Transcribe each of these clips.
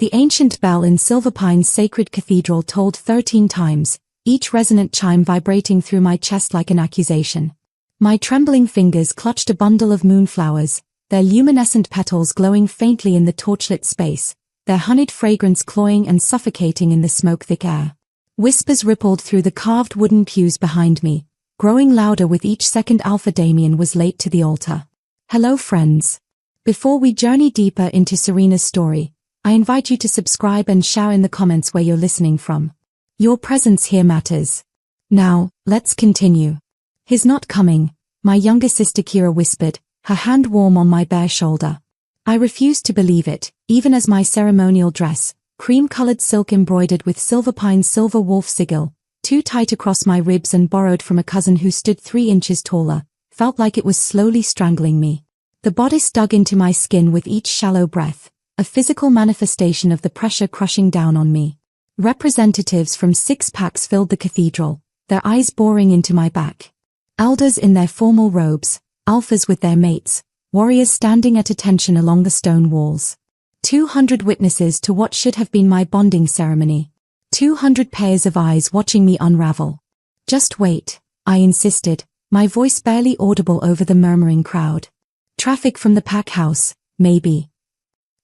The ancient bell in Silverpine's sacred cathedral tolled 13 times, each resonant chime vibrating through my chest like an accusation. My trembling fingers clutched a bundle of moonflowers, their luminescent petals glowing faintly in the torchlit space, their honeyed fragrance cloying and suffocating in the smoke-thick air. Whispers rippled through the carved wooden pews behind me, growing louder with each second. Alpha Damien was late to the altar. Hello friends. Before we journey deeper into Serena's story, I invite you to subscribe and share in the comments where you're listening from. Your presence here matters. Now, let's continue. He's not coming, my younger sister Kira whispered, her hand warm on my bare shoulder. I refused to believe it, even as my ceremonial dress, cream-colored silk embroidered with Silverpine's silver wolf sigil, too tight across my ribs and borrowed from a cousin who stood 3 inches taller, felt like it was slowly strangling me. The bodice dug into my skin with each shallow breath, a physical manifestation of the pressure crushing down on me. Representatives from 6 packs filled the cathedral, their eyes boring into my back. Elders in their formal robes, alphas with their mates, warriors standing at attention along the stone walls. 200 witnesses to what should have been my bonding ceremony. 200 pairs of eyes watching me unravel. Just wait, I insisted, my voice barely audible over the murmuring crowd. Traffic from the pack house, maybe.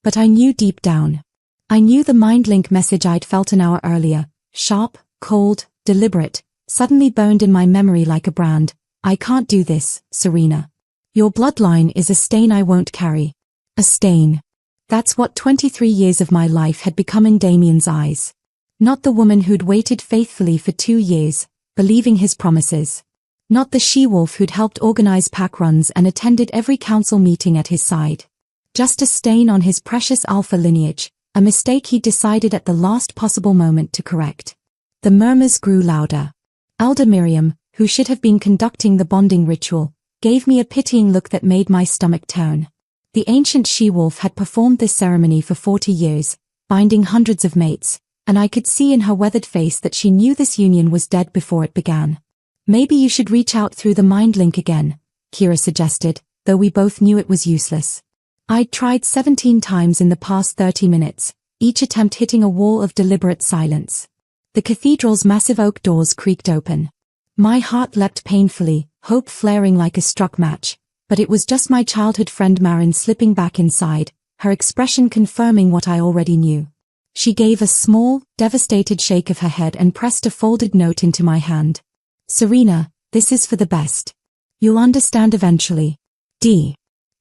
But I knew deep down. I knew the mind link message I'd felt an hour earlier, sharp, cold, deliberate, suddenly burned in my memory like a brand. I can't do this, Serena. Your bloodline is a stain I won't carry. A stain. That's what 23 years of my life had become in Damien's eyes. Not the woman who'd waited faithfully for 2 years, believing his promises. Not the she-wolf who'd helped organize pack runs and attended every council meeting at his side. Just a stain on his precious alpha lineage, a mistake he decided at the last possible moment to correct. The murmurs grew louder. Elder Miriam, who should have been conducting the bonding ritual, gave me a pitying look that made my stomach turn. The ancient she-wolf had performed this ceremony for 40 years, binding hundreds of mates, and I could see in her weathered face that she knew this union was dead before it began. Maybe you should reach out through the mind link again, Kira suggested, though we both knew it was useless. I'd tried 17 times in the past 30 minutes, each attempt hitting a wall of deliberate silence. The cathedral's massive oak doors creaked open. My heart leapt painfully, hope flaring like a struck match, but it was just my childhood friend Marin slipping back inside, her expression confirming what I already knew. She gave a small, devastated shake of her head and pressed a folded note into my hand. Serena, this is for the best. You'll understand eventually. D.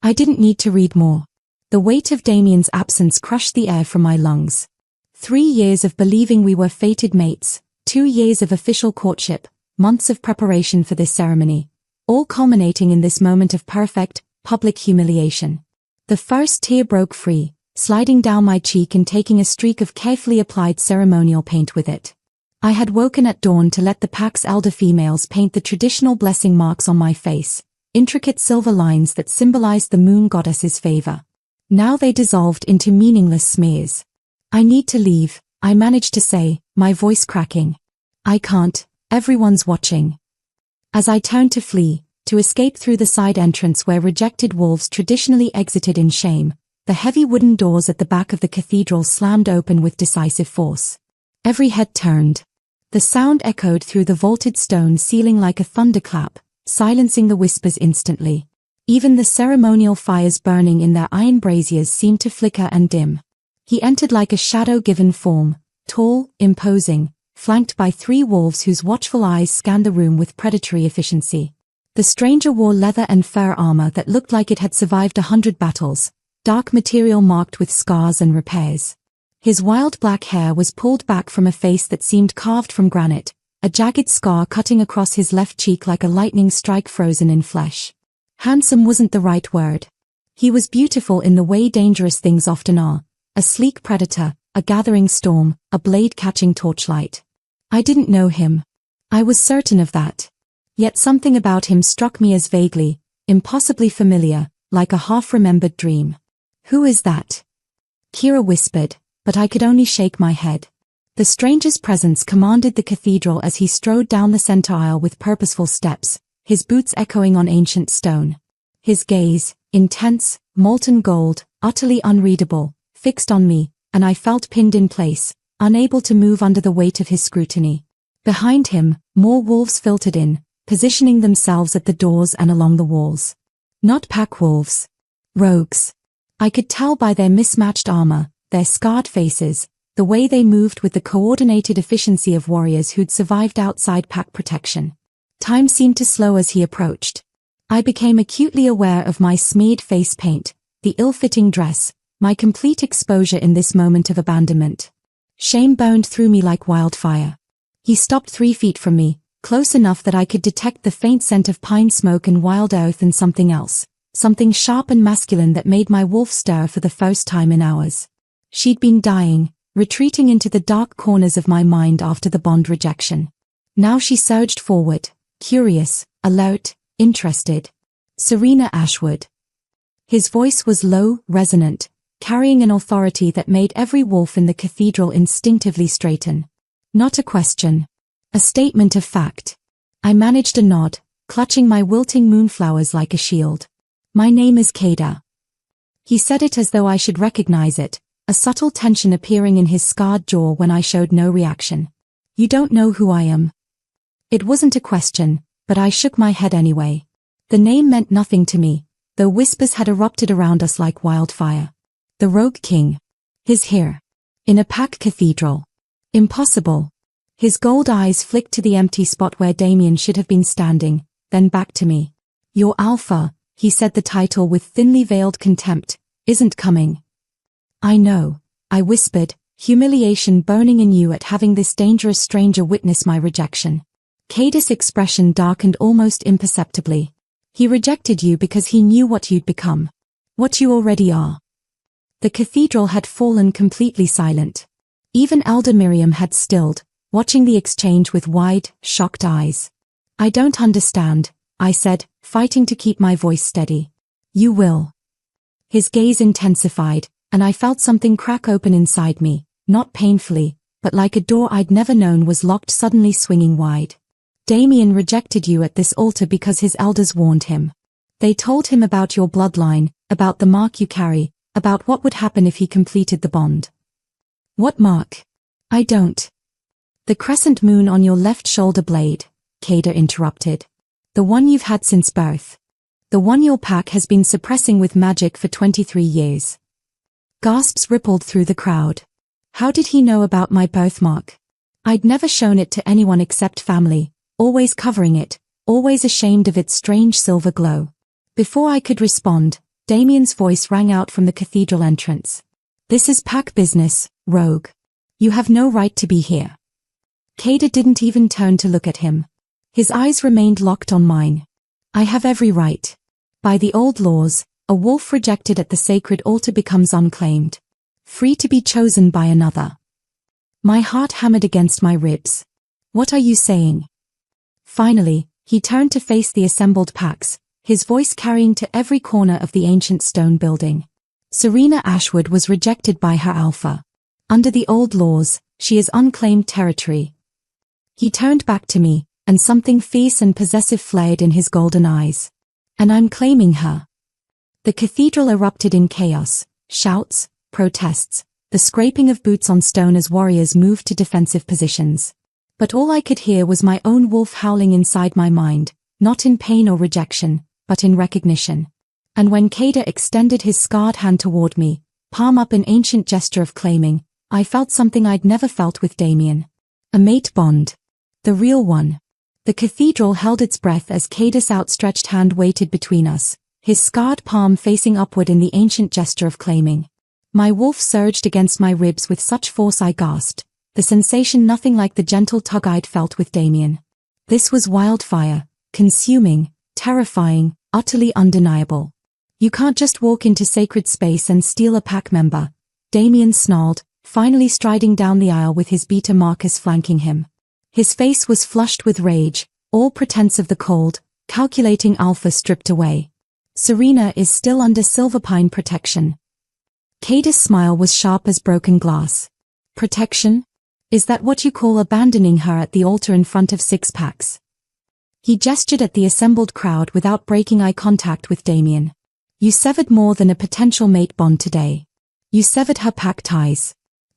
I didn't need to read more. The weight of Damien's absence crushed the air from my lungs. 3 years of believing we were fated mates, 2 years of official courtship, months of preparation for this ceremony, all culminating in this moment of perfect, public humiliation. The first tear broke free, sliding down my cheek and taking a streak of carefully applied ceremonial paint with it. I had woken at dawn to let the pack's elder females paint the traditional blessing marks on my face, intricate silver lines that symbolized the moon goddess's favor. Now they dissolved into meaningless smears. I need to leave, I managed to say, my voice cracking. I can't, everyone's watching. As I turned to flee, to escape through the side entrance where rejected wolves traditionally exited in shame, the heavy wooden doors at the back of the cathedral slammed open with decisive force. Every head turned. The sound echoed through the vaulted stone ceiling like a thunderclap, silencing the whispers instantly. Even the ceremonial fires burning in their iron braziers seemed to flicker and dim. He entered like a shadow-given form, tall, imposing, flanked by 3 wolves whose watchful eyes scanned the room with predatory efficiency. The stranger wore leather and fur armor that looked like it had survived 100 battles, dark material marked with scars and repairs. His wild black hair was pulled back from a face that seemed carved from granite, a jagged scar cutting across his left cheek like a lightning strike frozen in flesh. Handsome wasn't the right word. He was beautiful in the way dangerous things often are, a sleek predator, a gathering storm, a blade-catching torchlight. I didn't know him. I was certain of that. Yet something about him struck me as vaguely, impossibly familiar, like a half-remembered dream. Who is that? Kira whispered, but I could only shake my head. The stranger's presence commanded the cathedral as he strode down the center aisle with purposeful steps, his boots echoing on ancient stone. His gaze, intense, molten gold, utterly unreadable, fixed on me, and I felt pinned in place, unable to move under the weight of his scrutiny. Behind him, more wolves filtered in, positioning themselves at the doors and along the walls. Not pack wolves. Rogues. I could tell by their mismatched armor, their scarred faces, the way they moved with the coordinated efficiency of warriors who'd survived outside pack protection. Time seemed to slow as he approached. I became acutely aware of my smeared face paint, the ill-fitting dress, my complete exposure in this moment of abandonment. Shame burned through me like wildfire. He stopped 3 feet from me, close enough that I could detect the faint scent of pine smoke and wild earth and something else, something sharp and masculine that made my wolf stir for the first time in hours. She'd been dying, retreating into the dark corners of my mind after the bond rejection. Now she surged forward, curious, alert, interested. Serena Ashwood. His voice was low, resonant, carrying an authority that made every wolf in the cathedral instinctively straighten. Not a question. A statement of fact. I managed a nod, clutching my wilting moonflowers like a shield. My name is Kada. He said it as though I should recognize it, a subtle tension appearing in his scarred jaw when I showed no reaction. You don't know who I am. It wasn't a question, but I shook my head anyway. The name meant nothing to me, though whispers had erupted around us like wildfire. The Rogue King. He's here. In a pack cathedral. Impossible. His gold eyes flicked to the empty spot where Damien should have been standing, then back to me. Your alpha, he said the title with thinly veiled contempt, isn't coming. I know, I whispered, humiliation burning anew at having this dangerous stranger witness my rejection. Kada's expression darkened almost imperceptibly. He rejected you because he knew what you'd become. What you already are. The cathedral had fallen completely silent. Even Elder Miriam had stilled, watching the exchange with wide, shocked eyes. I don't understand, I said, fighting to keep my voice steady. You will. His gaze intensified, and I felt something crack open inside me, not painfully, but like a door I'd never known was locked suddenly swinging wide. Damien rejected you at this altar because his elders warned him. They told him about your bloodline, about the mark you carry, about what would happen if he completed the bond. What mark? I don't. The crescent moon on your left shoulder blade, Kada interrupted. The one you've had since birth. The one your pack has been suppressing with magic for 23 years. Gasps rippled through the crowd. How did he know about my birthmark? I'd never shown it to anyone except family, always covering it, always ashamed of its strange silver glow. Before I could respond, Damien's voice rang out from the cathedral entrance. This is pack business, rogue. You have no right to be here. Kada didn't even turn to look at him. His eyes remained locked on mine. I have every right. By the old laws, a wolf rejected at the sacred altar becomes unclaimed. Free to be chosen by another. My heart hammered against my ribs. What are you saying? Finally, he turned to face the assembled packs, his voice carrying to every corner of the ancient stone building. Serena Ashwood was rejected by her alpha. Under the old laws, she is unclaimed territory. He turned back to me, and something fierce and possessive flared in his golden eyes. And I'm claiming her. The cathedral erupted in chaos, shouts, protests, the scraping of boots on stone as warriors moved to defensive positions. But all I could hear was my own wolf howling inside my mind, not in pain or rejection, but in recognition. And when Kada extended his scarred hand toward me, palm up in ancient gesture of claiming, I felt something I'd never felt with Damien. A mate bond. The real one. The cathedral held its breath as Kada's outstretched hand waited between us, his scarred palm facing upward in the ancient gesture of claiming. My wolf surged against my ribs with such force I gasped, the sensation nothing like the gentle tug I'd felt with Damien. This was wildfire, consuming, terrifying, utterly undeniable. You can't just walk into sacred space and steal a pack member, Damien snarled, finally striding down the aisle with his beta Marcus flanking him. His face was flushed with rage, all pretense of the cold, calculating alpha stripped away. Serena is still under Silverpine protection. Kada's smile was sharp as broken glass. Protection? Is that what you call abandoning her at the altar in front of 6 packs? He gestured at the assembled crowd without breaking eye contact with Damien. You severed more than a potential mate bond today. You severed her pack ties.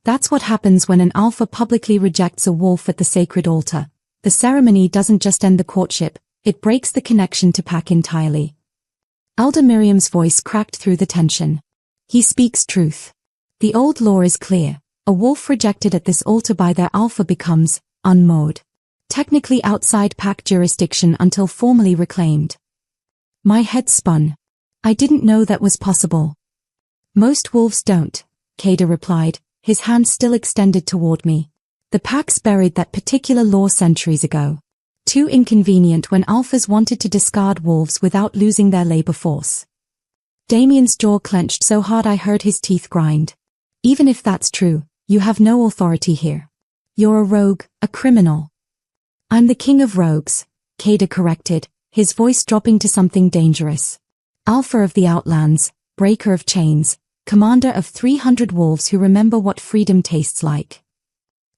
That's what happens when an alpha publicly rejects a wolf at the sacred altar. The ceremony doesn't just end the courtship, it breaks the connection to pack entirely. Elder Miriam's voice cracked through the tension. He speaks truth. The old law is clear. A wolf rejected at this altar by their alpha becomes unmowed. Technically outside pack jurisdiction until formally reclaimed. My head spun. I didn't know that was possible. Most wolves don't, Kada replied, his hand still extended toward me. The packs buried that particular law centuries ago. Too inconvenient when alphas wanted to discard wolves without losing their labor force. Damien's jaw clenched so hard I heard his teeth grind. Even if that's true, you have no authority here. You're a rogue, a criminal. I'm the king of rogues, Kada corrected, his voice dropping to something dangerous. Alpha of the Outlands, breaker of chains, commander of 300 wolves who remember what freedom tastes like.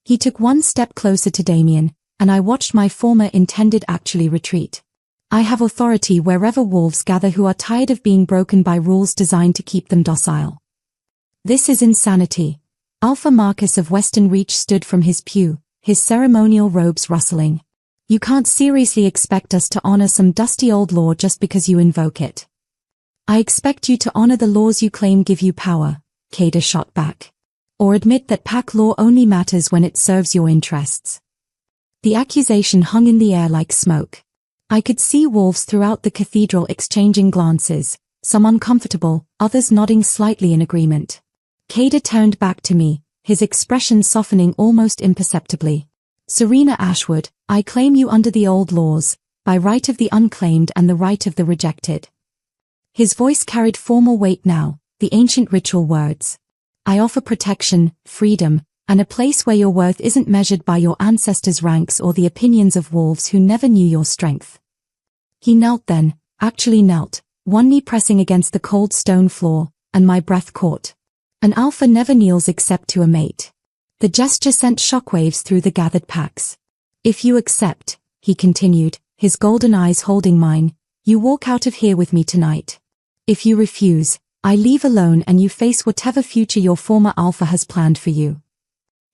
He took one step closer to Damien, and I watched my former intended actually retreat. I have authority wherever wolves gather who are tired of being broken by rules designed to keep them docile. This is insanity. Alpha Marcus of Western Reach stood from his pew, his ceremonial robes rustling. You can't seriously expect us to honor some dusty old law just because you invoke it. I expect you to honor the laws you claim give you power, Kada shot back. Or admit that pack law only matters when it serves your interests. The accusation hung in the air like smoke. I could see wolves throughout the cathedral exchanging glances, some uncomfortable, others nodding slightly in agreement. Kada turned back to me, his expression softening almost imperceptibly. Serena Ashwood, I claim you under the old laws, by right of the unclaimed and the right of the rejected. His voice carried formal weight now, the ancient ritual words. I offer protection, freedom, and a place where your worth isn't measured by your ancestors' ranks or the opinions of wolves who never knew your strength. He knelt then, actually knelt, one knee pressing against the cold stone floor, and my breath caught. An alpha never kneels except to a mate. The gesture sent shockwaves through the gathered packs. If you accept, he continued, his golden eyes holding mine, you walk out of here with me tonight. If you refuse, I leave alone and you face whatever future your former alpha has planned for you.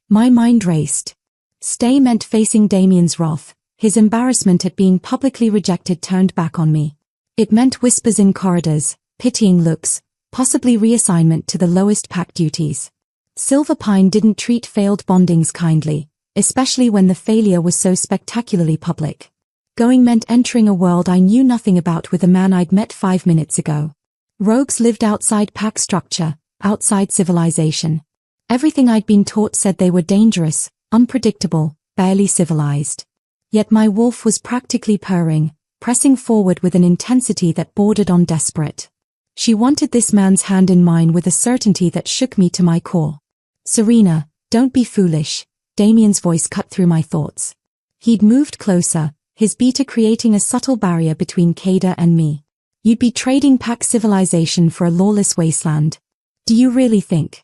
My mind raced. Stay meant facing Damien's wrath, his embarrassment at being publicly rejected turned back on me. It meant whispers in corridors, pitying looks, possibly reassignment to the lowest pack duties. Silverpine didn't treat failed bondings kindly, especially when the failure was so spectacularly public. Going meant entering a world I knew nothing about with a man I'd met 5 minutes ago. Rogues lived outside pack structure, outside civilization. Everything I'd been taught said they were dangerous, unpredictable, barely civilized. Yet my wolf was practically purring, pressing forward with an intensity that bordered on desperate. She wanted this man's hand in mine with a certainty that shook me to my core. Serena, don't be foolish, Damien's voice cut through my thoughts. He'd moved closer, his beta creating a subtle barrier between Kada and me. You'd be trading pack civilization for a lawless wasteland. Do you really think?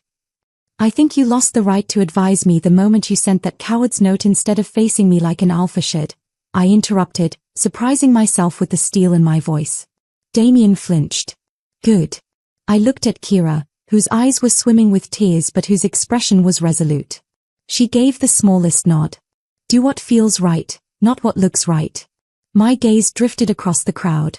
I think you lost the right to advise me the moment you sent that coward's note instead of facing me like an alpha should. I interrupted, surprising myself with the steel in my voice. Damien flinched. Good. I looked at Kira, whose eyes were swimming with tears but whose expression was resolute. She gave the smallest nod. Do what feels right, not what looks right. My gaze drifted across the crowd.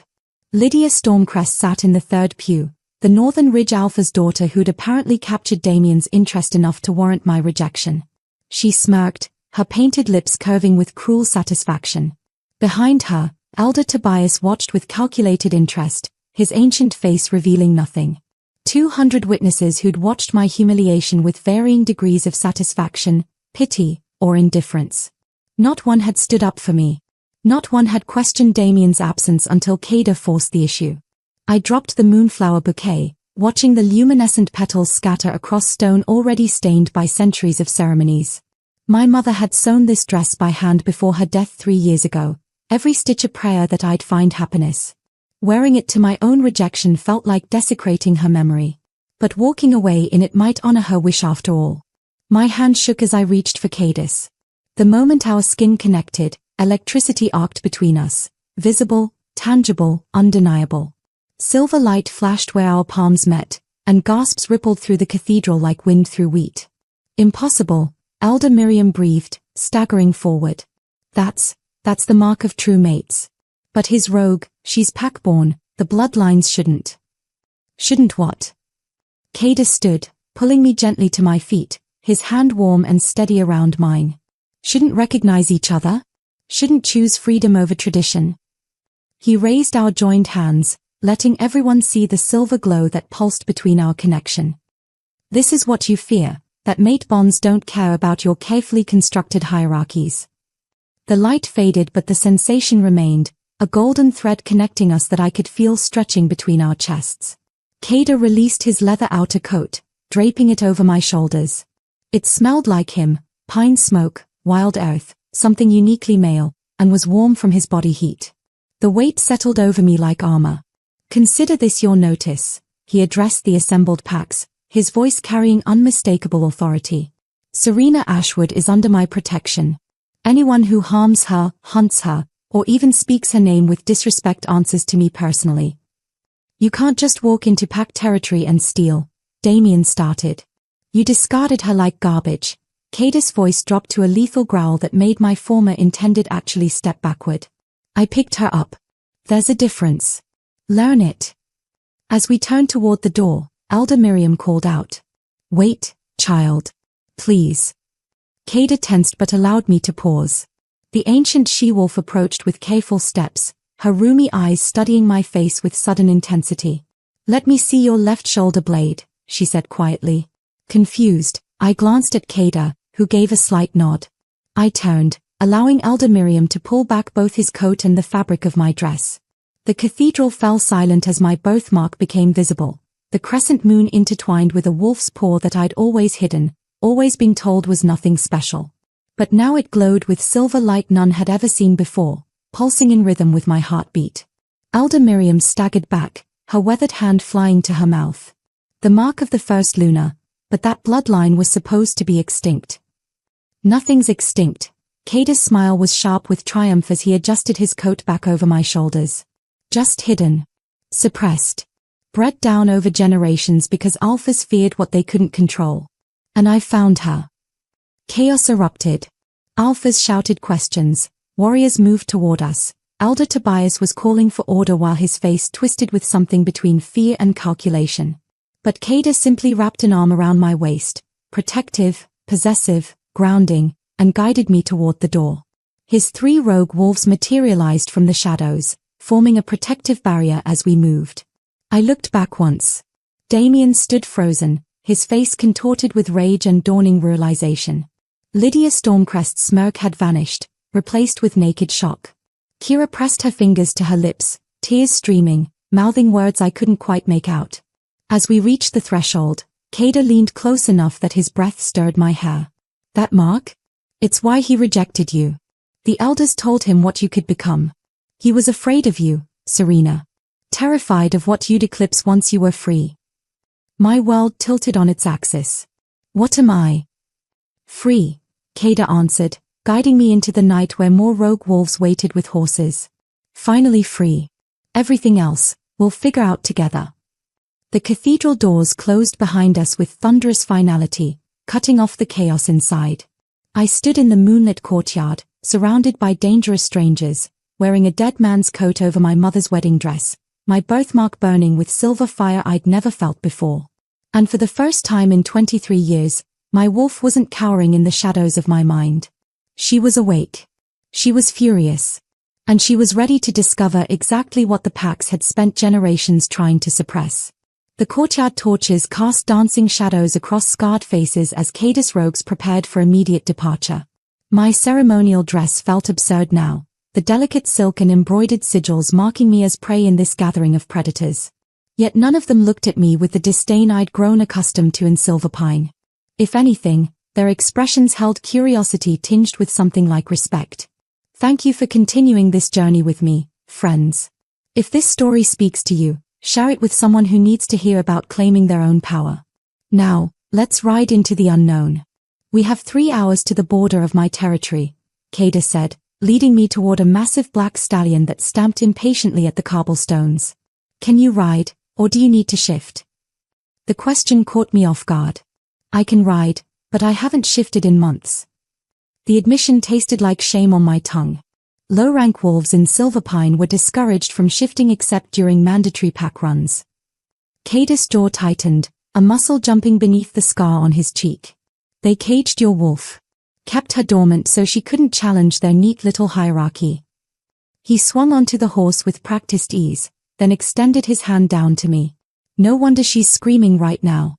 Lydia Stormcrest sat in the third pew, the Northern Ridge Alpha's daughter who'd apparently captured Damien's interest enough to warrant my rejection. She smirked, her painted lips curving with cruel satisfaction. Behind her, Elder Tobias watched with calculated interest, his ancient face revealing nothing. 200 witnesses who'd watched my humiliation with varying degrees of satisfaction, pity, or indifference. Not one had stood up for me. Not one had questioned Damien's absence until Kada forced the issue. I dropped the moonflower bouquet, watching the luminescent petals scatter across stone already stained by centuries of ceremonies. My mother had sewn this dress by hand before her death 3 years ago, every stitch a prayer that I'd find happiness. Wearing it to my own rejection felt like desecrating her memory. But walking away in it might honor her wish after all. My hand shook as I reached for Cadis. The moment our skin connected, electricity arced between us, visible, tangible, undeniable. Silver light flashed where our palms met, and gasps rippled through the cathedral like wind through wheat. Impossible, Elder Miriam breathed, staggering forward. That's the mark of true mates. But his rogue, she's pack-born, the bloodlines shouldn't. Shouldn't what? Kader stood, pulling me gently to my feet, his hand warm and steady around mine. Shouldn't recognize each other? Shouldn't choose freedom over tradition? He raised our joined hands, letting everyone see the silver glow that pulsed between our connection. This is what you fear, that mate bonds don't care about your carefully constructed hierarchies. The light faded but the sensation remained, a golden thread connecting us that I could feel stretching between our chests. Kader released his leather outer coat, draping it over my shoulders. It smelled like him, pine smoke, wild earth, something uniquely male, and was warm from his body heat. The weight settled over me like armor. Consider this your notice, he addressed the assembled packs, his voice carrying unmistakable authority. Serena Ashwood is under my protection. Anyone who harms her, hunts her, or even speaks her name with disrespect answers to me personally. You can't just walk into pack territory and steal, Damien started. You discarded her like garbage. Kader's voice dropped to a lethal growl that made my former intended actually step backward. I picked her up. There's a difference. Learn it. As we turned toward the door, Elder Miriam called out. Wait, child. Please. Kader tensed but allowed me to pause. The ancient she-wolf approached with careful steps, her roomy eyes studying my face with sudden intensity. Let me see your left shoulder blade, she said quietly. Confused, I glanced at Kader, who gave a slight nod. I turned, allowing Elder Miriam to pull back both his coat and the fabric of my dress. The cathedral fell silent as my birthmark became visible, the crescent moon intertwined with a wolf's paw that I'd always hidden, always been told was nothing special. But now it glowed with silver light none had ever seen before, pulsing in rhythm with my heartbeat. Elder Miriam staggered back, her weathered hand flying to her mouth. The mark of the first lunar, but that bloodline was supposed to be extinct. Nothing's extinct. Kader's smile was sharp with triumph as he adjusted his coat back over my shoulders. Just hidden. Suppressed. Bred down over generations because alphas feared what they couldn't control. And I found her. Chaos erupted. Alphas shouted questions. Warriors moved toward us. Elder Tobias was calling for order while his face twisted with something between fear and calculation. But Kader simply wrapped an arm around my waist, protective, possessive, grounding, and guided me toward the door. His 3 rogue wolves materialized from the shadows, forming a protective barrier as we moved. I looked back once. Damien stood frozen, his face contorted with rage and dawning realization. Lydia Stormcrest's smirk had vanished, replaced with naked shock. Kira pressed her fingers to her lips, tears streaming, mouthing words I couldn't quite make out. As we reached the threshold, Kader leaned close enough that his breath stirred my hair. That mark? It's why he rejected you. The elders told him what you could become. He was afraid of you, Serena. Terrified of what you'd eclipse once you were free. My world tilted on its axis. What am I? Free, Kader answered, guiding me into the night where more rogue wolves waited with horses. Finally free. Everything else, we'll figure out together. The cathedral doors closed behind us with thunderous finality, cutting off the chaos inside. I stood in the moonlit courtyard, surrounded by dangerous strangers, wearing a dead man's coat over my mother's wedding dress, my birthmark burning with silver fire I'd never felt before. And for the first time in 23 years, my wolf wasn't cowering in the shadows of my mind. She was awake. She was furious. And she was ready to discover exactly what the packs had spent generations trying to suppress. The courtyard torches cast dancing shadows across scarred faces as Kader's rogues prepared for immediate departure. My ceremonial dress felt absurd now, the delicate silk and embroidered sigils marking me as prey in this gathering of predators. Yet none of them looked at me with the disdain I'd grown accustomed to in Silverpine. If anything, their expressions held curiosity tinged with something like respect. Thank you for continuing this journey with me, friends. If this story speaks to you, share it with someone who needs to hear about claiming their own power. Now, let's ride into the unknown. We have 3 hours to the border of my territory, Kader said, leading me toward a massive black stallion that stamped impatiently at the cobblestones. Can you ride, or do you need to shift? The question caught me off guard. I can ride, but I haven't shifted in months. The admission tasted like shame on my tongue. Low-rank wolves in Silverpine were discouraged from shifting except during mandatory pack runs. Cadis' jaw tightened, a muscle jumping beneath the scar on his cheek. They caged your wolf. Kept her dormant so she couldn't challenge their neat little hierarchy. He swung onto the horse with practiced ease, then extended his hand down to me. No wonder she's screaming right now.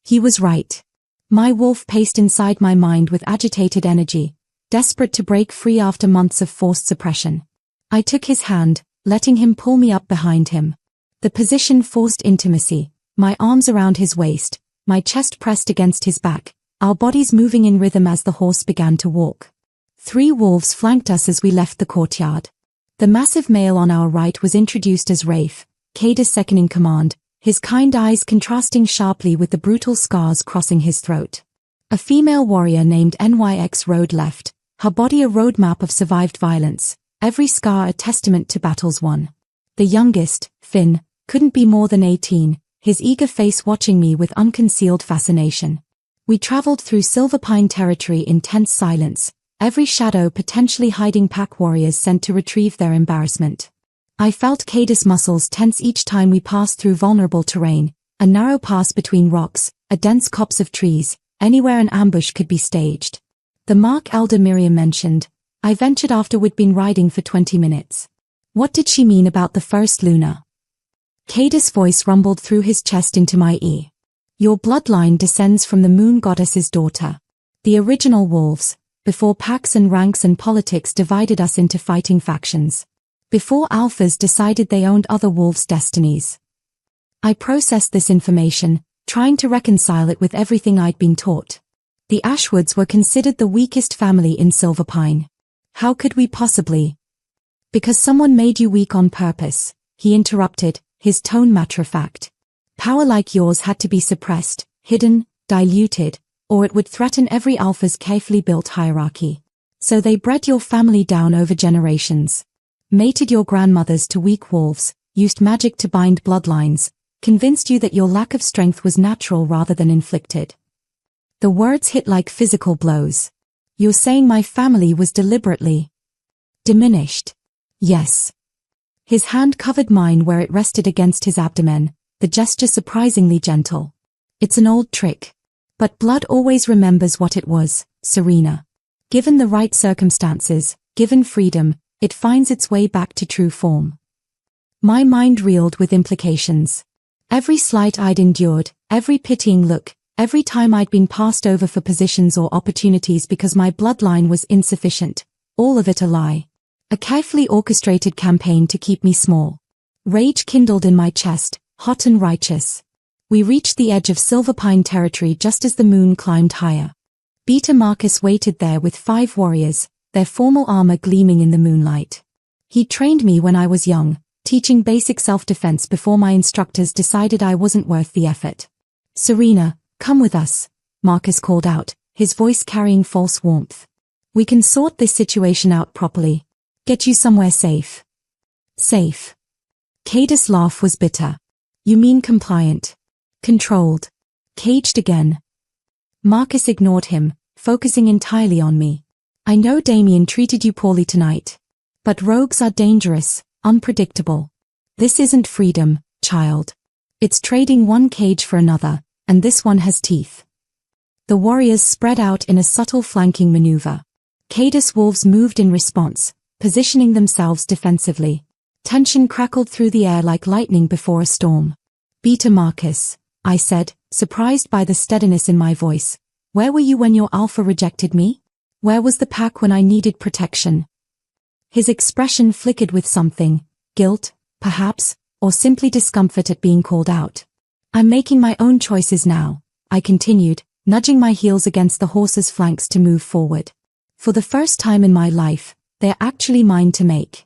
He was right. My wolf paced inside my mind with agitated energy, desperate to break free after months of forced suppression. I took his hand, letting him pull me up behind him. The position forced intimacy, my arms around his waist, my chest pressed against his back, our bodies moving in rhythm as the horse began to walk. 3 wolves flanked us as we left the courtyard. The massive male on our right was introduced as Rafe, Cadis' second in command, his kind eyes contrasting sharply with the brutal scars crossing his throat. A female warrior named NYX rode left, her body a roadmap of survived violence, every scar a testament to battles won. The youngest, Finn, couldn't be more than 18, his eager face watching me with unconcealed fascination. We traveled through Silverpine territory in tense silence, every shadow potentially hiding pack warriors sent to retrieve their embarrassment. I felt Cadis' muscles tense each time we passed through vulnerable terrain, a narrow pass between rocks, a dense copse of trees, anywhere an ambush could be staged. The mark Elder Miriam mentioned, I ventured after we'd been riding for 20 minutes. What did she mean about the first Luna? Cadis' voice rumbled through his chest into my ear. Your bloodline descends from the moon goddess's daughter. The original wolves, before packs and ranks and politics divided us into fighting factions. Before alphas decided they owned other wolves' destinies. I processed this information, trying to reconcile it with everything I'd been taught. The Ashwoods were considered the weakest family in Silverpine. How could we possibly? Because someone made you weak on purpose, he interrupted, his tone matter-of-fact. Power like yours had to be suppressed, hidden, diluted, or it would threaten every alpha's carefully built hierarchy. So they bred your family down over generations. Mated your grandmothers to weak wolves, used magic to bind bloodlines, convinced you that your lack of strength was natural rather than inflicted. The words hit like physical blows. You're saying my family was deliberately diminished? Yes. His hand covered mine where it rested against his abdomen, the gesture surprisingly gentle. It's an old trick. But blood always remembers what it was, Serena. Given the right circumstances, given freedom, it finds its way back to true form. My mind reeled with implications. Every slight I'd endured, every pitying look, every time I'd been passed over for positions or opportunities because my bloodline was insufficient, all of it a lie. A carefully orchestrated campaign to keep me small. Rage kindled in my chest, hot and righteous. We reached the edge of Silverpine territory just as the moon climbed higher. Beta Marcus waited there with 5 warriors, their formal armor gleaming in the moonlight. He trained me when I was young, teaching basic self-defense before my instructors decided I wasn't worth the effort. Serena, come with us, Marcus called out, his voice carrying false warmth. We can sort this situation out properly. Get you somewhere safe. Safe. Cadis' laugh was bitter. You mean compliant. Controlled. Caged again. Marcus ignored him, focusing entirely on me. I know Damien treated you poorly tonight. But rogues are dangerous, unpredictable. This isn't freedom, child. It's trading one cage for another, and this one has teeth. The warriors spread out in a subtle flanking maneuver. Cadis' wolves moved in response, positioning themselves defensively. Tension crackled through the air like lightning before a storm. Beta Marcus, I said, surprised by the steadiness in my voice. Where were you when your alpha rejected me? Where was the pack when I needed protection? His expression flickered with something, guilt, perhaps, or simply discomfort at being called out. I'm making my own choices now, I continued, nudging my heels against the horse's flanks to move forward. For the first time in my life, they're actually mine to make.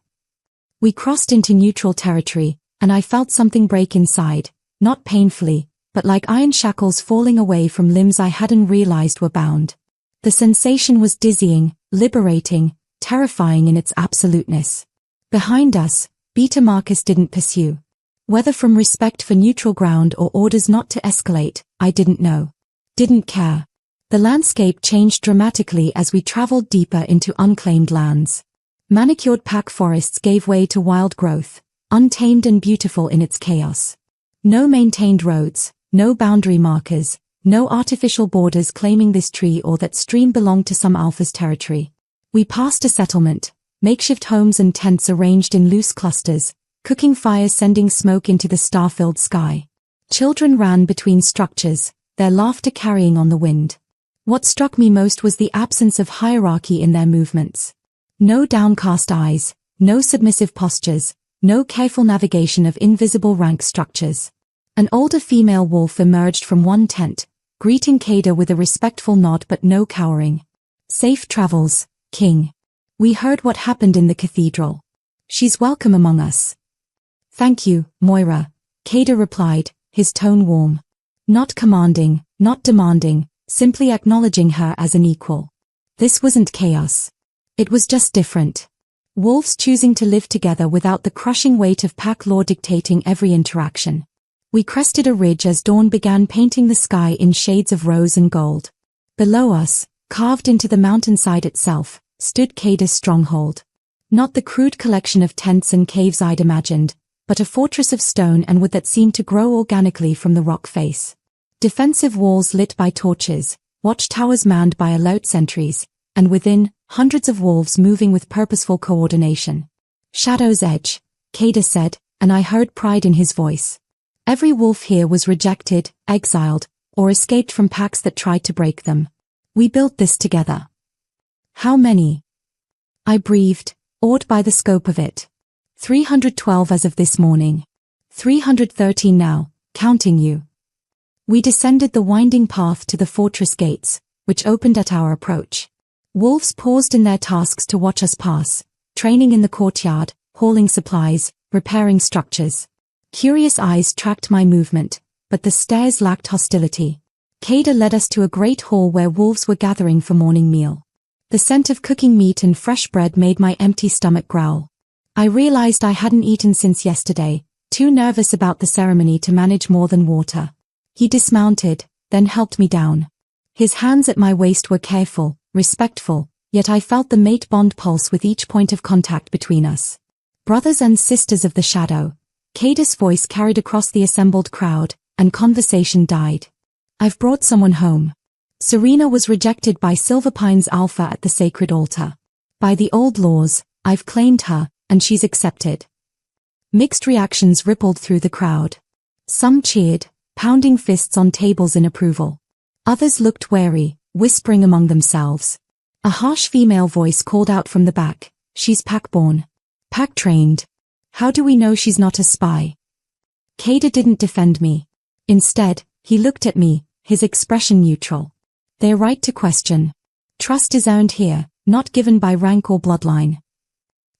We crossed into neutral territory, and I felt something break inside, not painfully, but like iron shackles falling away from limbs I hadn't realized were bound. The sensation was dizzying, liberating, terrifying in its absoluteness. Behind us, Beta Marcus didn't pursue. Whether from respect for neutral ground or orders not to escalate, I didn't know. Didn't care. The landscape changed dramatically as we traveled deeper into unclaimed lands. Manicured pack forests gave way to wild growth, untamed and beautiful in its chaos. No maintained roads, no boundary markers, no artificial borders claiming this tree or that stream belonged to some alpha's territory. We passed a settlement, makeshift homes and tents arranged in loose clusters, cooking fires sending smoke into the star-filled sky. Children ran between structures, their laughter carrying on the wind. What struck me most was the absence of hierarchy in their movements. No downcast eyes, no submissive postures, no careful navigation of invisible rank structures. An older female wolf emerged from one tent, greeting Kada with a respectful nod but no cowering. "Safe travels, King. We heard what happened in the cathedral. She's welcome among us." "Thank you, Moira," Kada replied, his tone warm. Not commanding, not demanding, simply acknowledging her as an equal. This wasn't chaos. It was just different. Wolves choosing to live together without the crushing weight of pack law dictating every interaction. We crested a ridge as dawn began painting the sky in shades of rose and gold. Below us, carved into the mountainside itself, stood Kada's stronghold. Not the crude collection of tents and caves I'd imagined, but a fortress of stone and wood that seemed to grow organically from the rock face. Defensive walls lit by torches, watchtowers manned by alert sentries, and within, hundreds of wolves moving with purposeful coordination. "Shadow's edge," Kada said, and I heard pride in his voice. Every wolf here was rejected, exiled, or escaped from packs that tried to break them. We built this together. "How many?" I breathed, awed by the scope of it. 312 as of this morning. 313 now, counting you. We descended the winding path to the fortress gates, which opened at our approach. Wolves paused in their tasks to watch us pass, training in the courtyard, hauling supplies, repairing structures. Curious eyes tracked my movement, but the stares lacked hostility. Kada led us to a great hall where wolves were gathering for morning meal. The scent of cooking meat and fresh bread made my empty stomach growl. I realized I hadn't eaten since yesterday, too nervous about the ceremony to manage more than water. He dismounted, then helped me down. His hands at my waist were careful, respectful, yet I felt the mate bond pulse with each point of contact between us. "Brothers and sisters of the shadow," Kada's voice carried across the assembled crowd, and conversation died. "I've brought someone home. Serena was rejected by Silverpine's alpha at the sacred altar. By the old laws, I've claimed her, and she's accepted." Mixed reactions rippled through the crowd. Some cheered, pounding fists on tables in approval. Others looked wary, whispering among themselves. A harsh female voice called out from the back, "She's pack-born. Pack-trained. How do we know she's not a spy?" Kada didn't defend me. Instead, he looked at me, his expression neutral. "They're right to question. Trust is earned here, not given by rank or bloodline."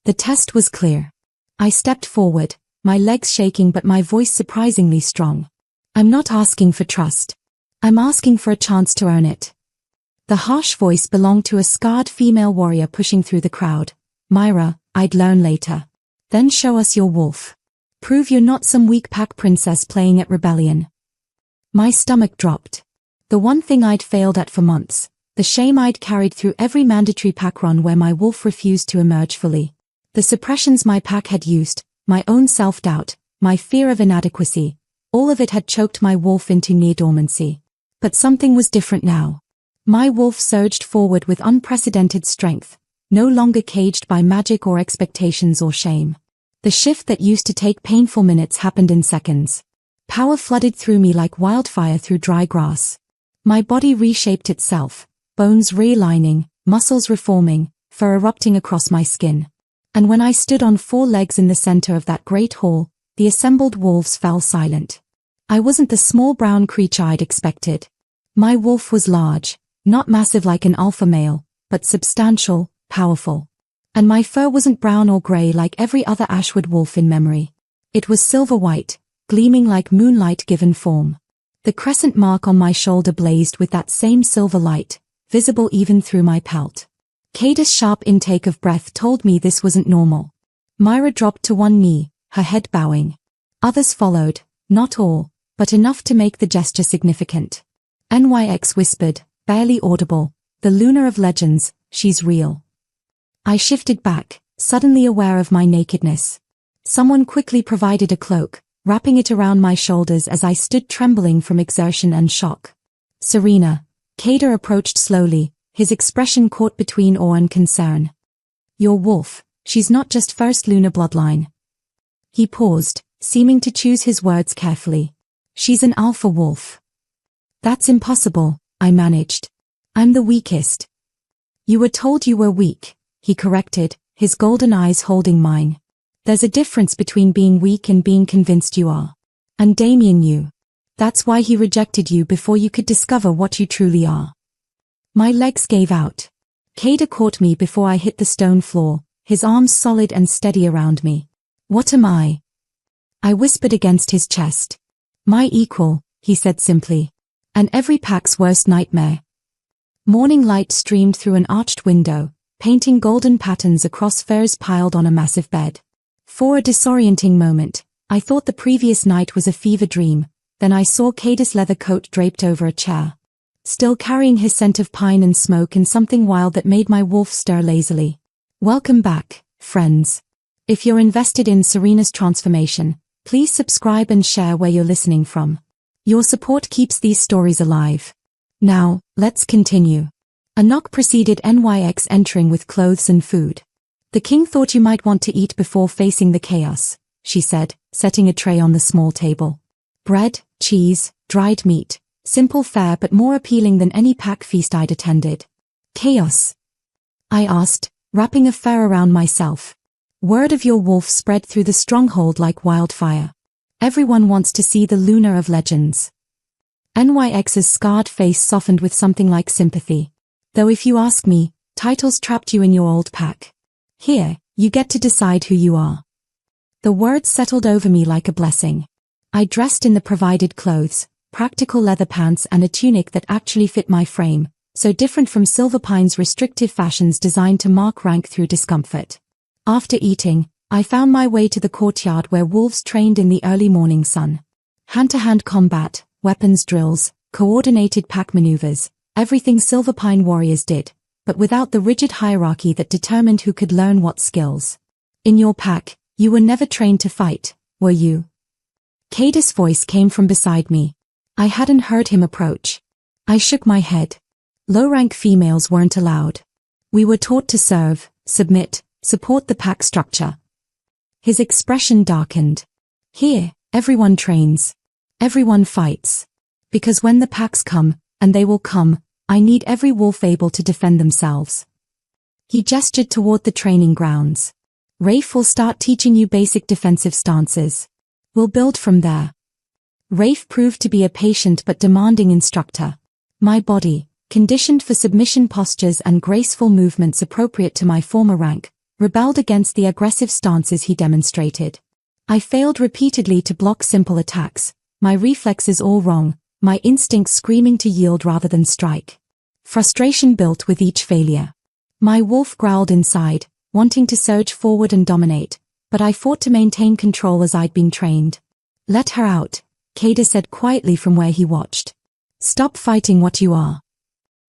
The test was clear. I stepped forward, my legs shaking but my voice surprisingly strong. "I'm not asking for trust. I'm asking for a chance to earn it." The harsh voice belonged to a scarred female warrior pushing through the crowd. "Myra, I'd learn later. Then show us your wolf. Prove you're not some weak pack princess playing at rebellion." My stomach dropped. The one thing I'd failed at for months, the shame I'd carried through every mandatory pack run where my wolf refused to emerge fully. The suppressions my pack had used, my own self-doubt, my fear of inadequacy, all of it had choked my wolf into near dormancy. But something was different now. My wolf surged forward with unprecedented strength, no longer caged by magic or expectations or shame. The shift that used to take painful minutes happened in seconds. Power flooded through me like wildfire through dry grass. My body reshaped itself, bones realigning, muscles reforming, fur erupting across my skin. And when I stood on 4 legs in the center of that great hall, the assembled wolves fell silent. I wasn't the small brown creature I'd expected. My wolf was large, not massive like an alpha male, but substantial, powerful. And my fur wasn't brown or gray like every other Ashwood wolf in memory. It was silver-white, gleaming like moonlight given form. The crescent mark on my shoulder blazed with that same silver light, visible even through my pelt. Kada's sharp intake of breath told me this wasn't normal. Myra dropped to one knee, her head bowing. Others followed, not all, but enough to make the gesture significant. NYX whispered, barely audible. The Luna of Legends, she's real. I shifted back, suddenly aware of my nakedness. Someone quickly provided a cloak, wrapping it around my shoulders as I stood trembling from exertion and shock. Serena. Kader approached slowly, his expression caught between awe and concern. Your wolf, she's not just first Luna bloodline. He paused, seeming to choose his words carefully. She's an alpha wolf. That's impossible, I managed. I'm the weakest. You were told you were weak, he corrected, his golden eyes holding mine. There's a difference between being weak and being convinced you are. And Damien knew. That's why he rejected you before you could discover what you truly are. My legs gave out. Kader caught me before I hit the stone floor, his arms solid and steady around me. What am I? I whispered against his chest. My equal, he said simply. And every pack's worst nightmare. Morning light streamed through an arched window, painting golden patterns across furs piled on a massive bed. For a disorienting moment, I thought the previous night was a fever dream. Then I saw Kader's leather coat draped over a chair, still carrying his scent of pine and smoke and something wild that made my wolf stir lazily. Welcome back, friends. If you're invested in Serena's transformation, please subscribe and share where you're listening from. Your support keeps these stories alive. Now, let's continue. A knock preceded NYX entering with clothes and food. The king thought you might want to eat before facing the chaos, she said, setting a tray on the small table. Bread, cheese, dried meat, simple fare but more appealing than any pack feast I'd attended. Chaos? I asked, wrapping a fare around myself. Word of your wolf spread through the stronghold like wildfire. Everyone wants to see the Luna of Legends. NYX's scarred face softened with something like sympathy. Though if you ask me, titles trapped you in your old pack. Here, you get to decide who you are. The words settled over me like a blessing. I dressed in the provided clothes, practical leather pants and a tunic that actually fit my frame, so different from Silverpine's restrictive fashions designed to mark rank through discomfort. After eating, I found my way to the courtyard where wolves trained in the early morning sun. Hand-to-hand combat, weapons drills, coordinated pack maneuvers, everything Silverpine warriors did, but without the rigid hierarchy that determined who could learn what skills. In your pack, you were never trained to fight, were you? Kader's voice came from beside me. I hadn't heard him approach. I shook my head. Low-rank females weren't allowed. We were taught to serve, submit, support the pack structure. His expression darkened. Here, everyone trains. Everyone fights. Because when the packs come, and they will come, I need every wolf able to defend themselves. He gestured toward the training grounds. Rafe will start teaching you basic defensive stances. We'll build from there. Rafe proved to be a patient but demanding instructor. My body, conditioned for submission postures and graceful movements appropriate to my former rank, rebelled against the aggressive stances he demonstrated. I failed repeatedly to block simple attacks, my reflexes all wrong, my instincts screaming to yield rather than strike. Frustration built with each failure. My wolf growled inside, wanting to surge forward and dominate, but I fought to maintain control as I'd been trained. Let her out, Kader said quietly from where he watched. Stop fighting what you are.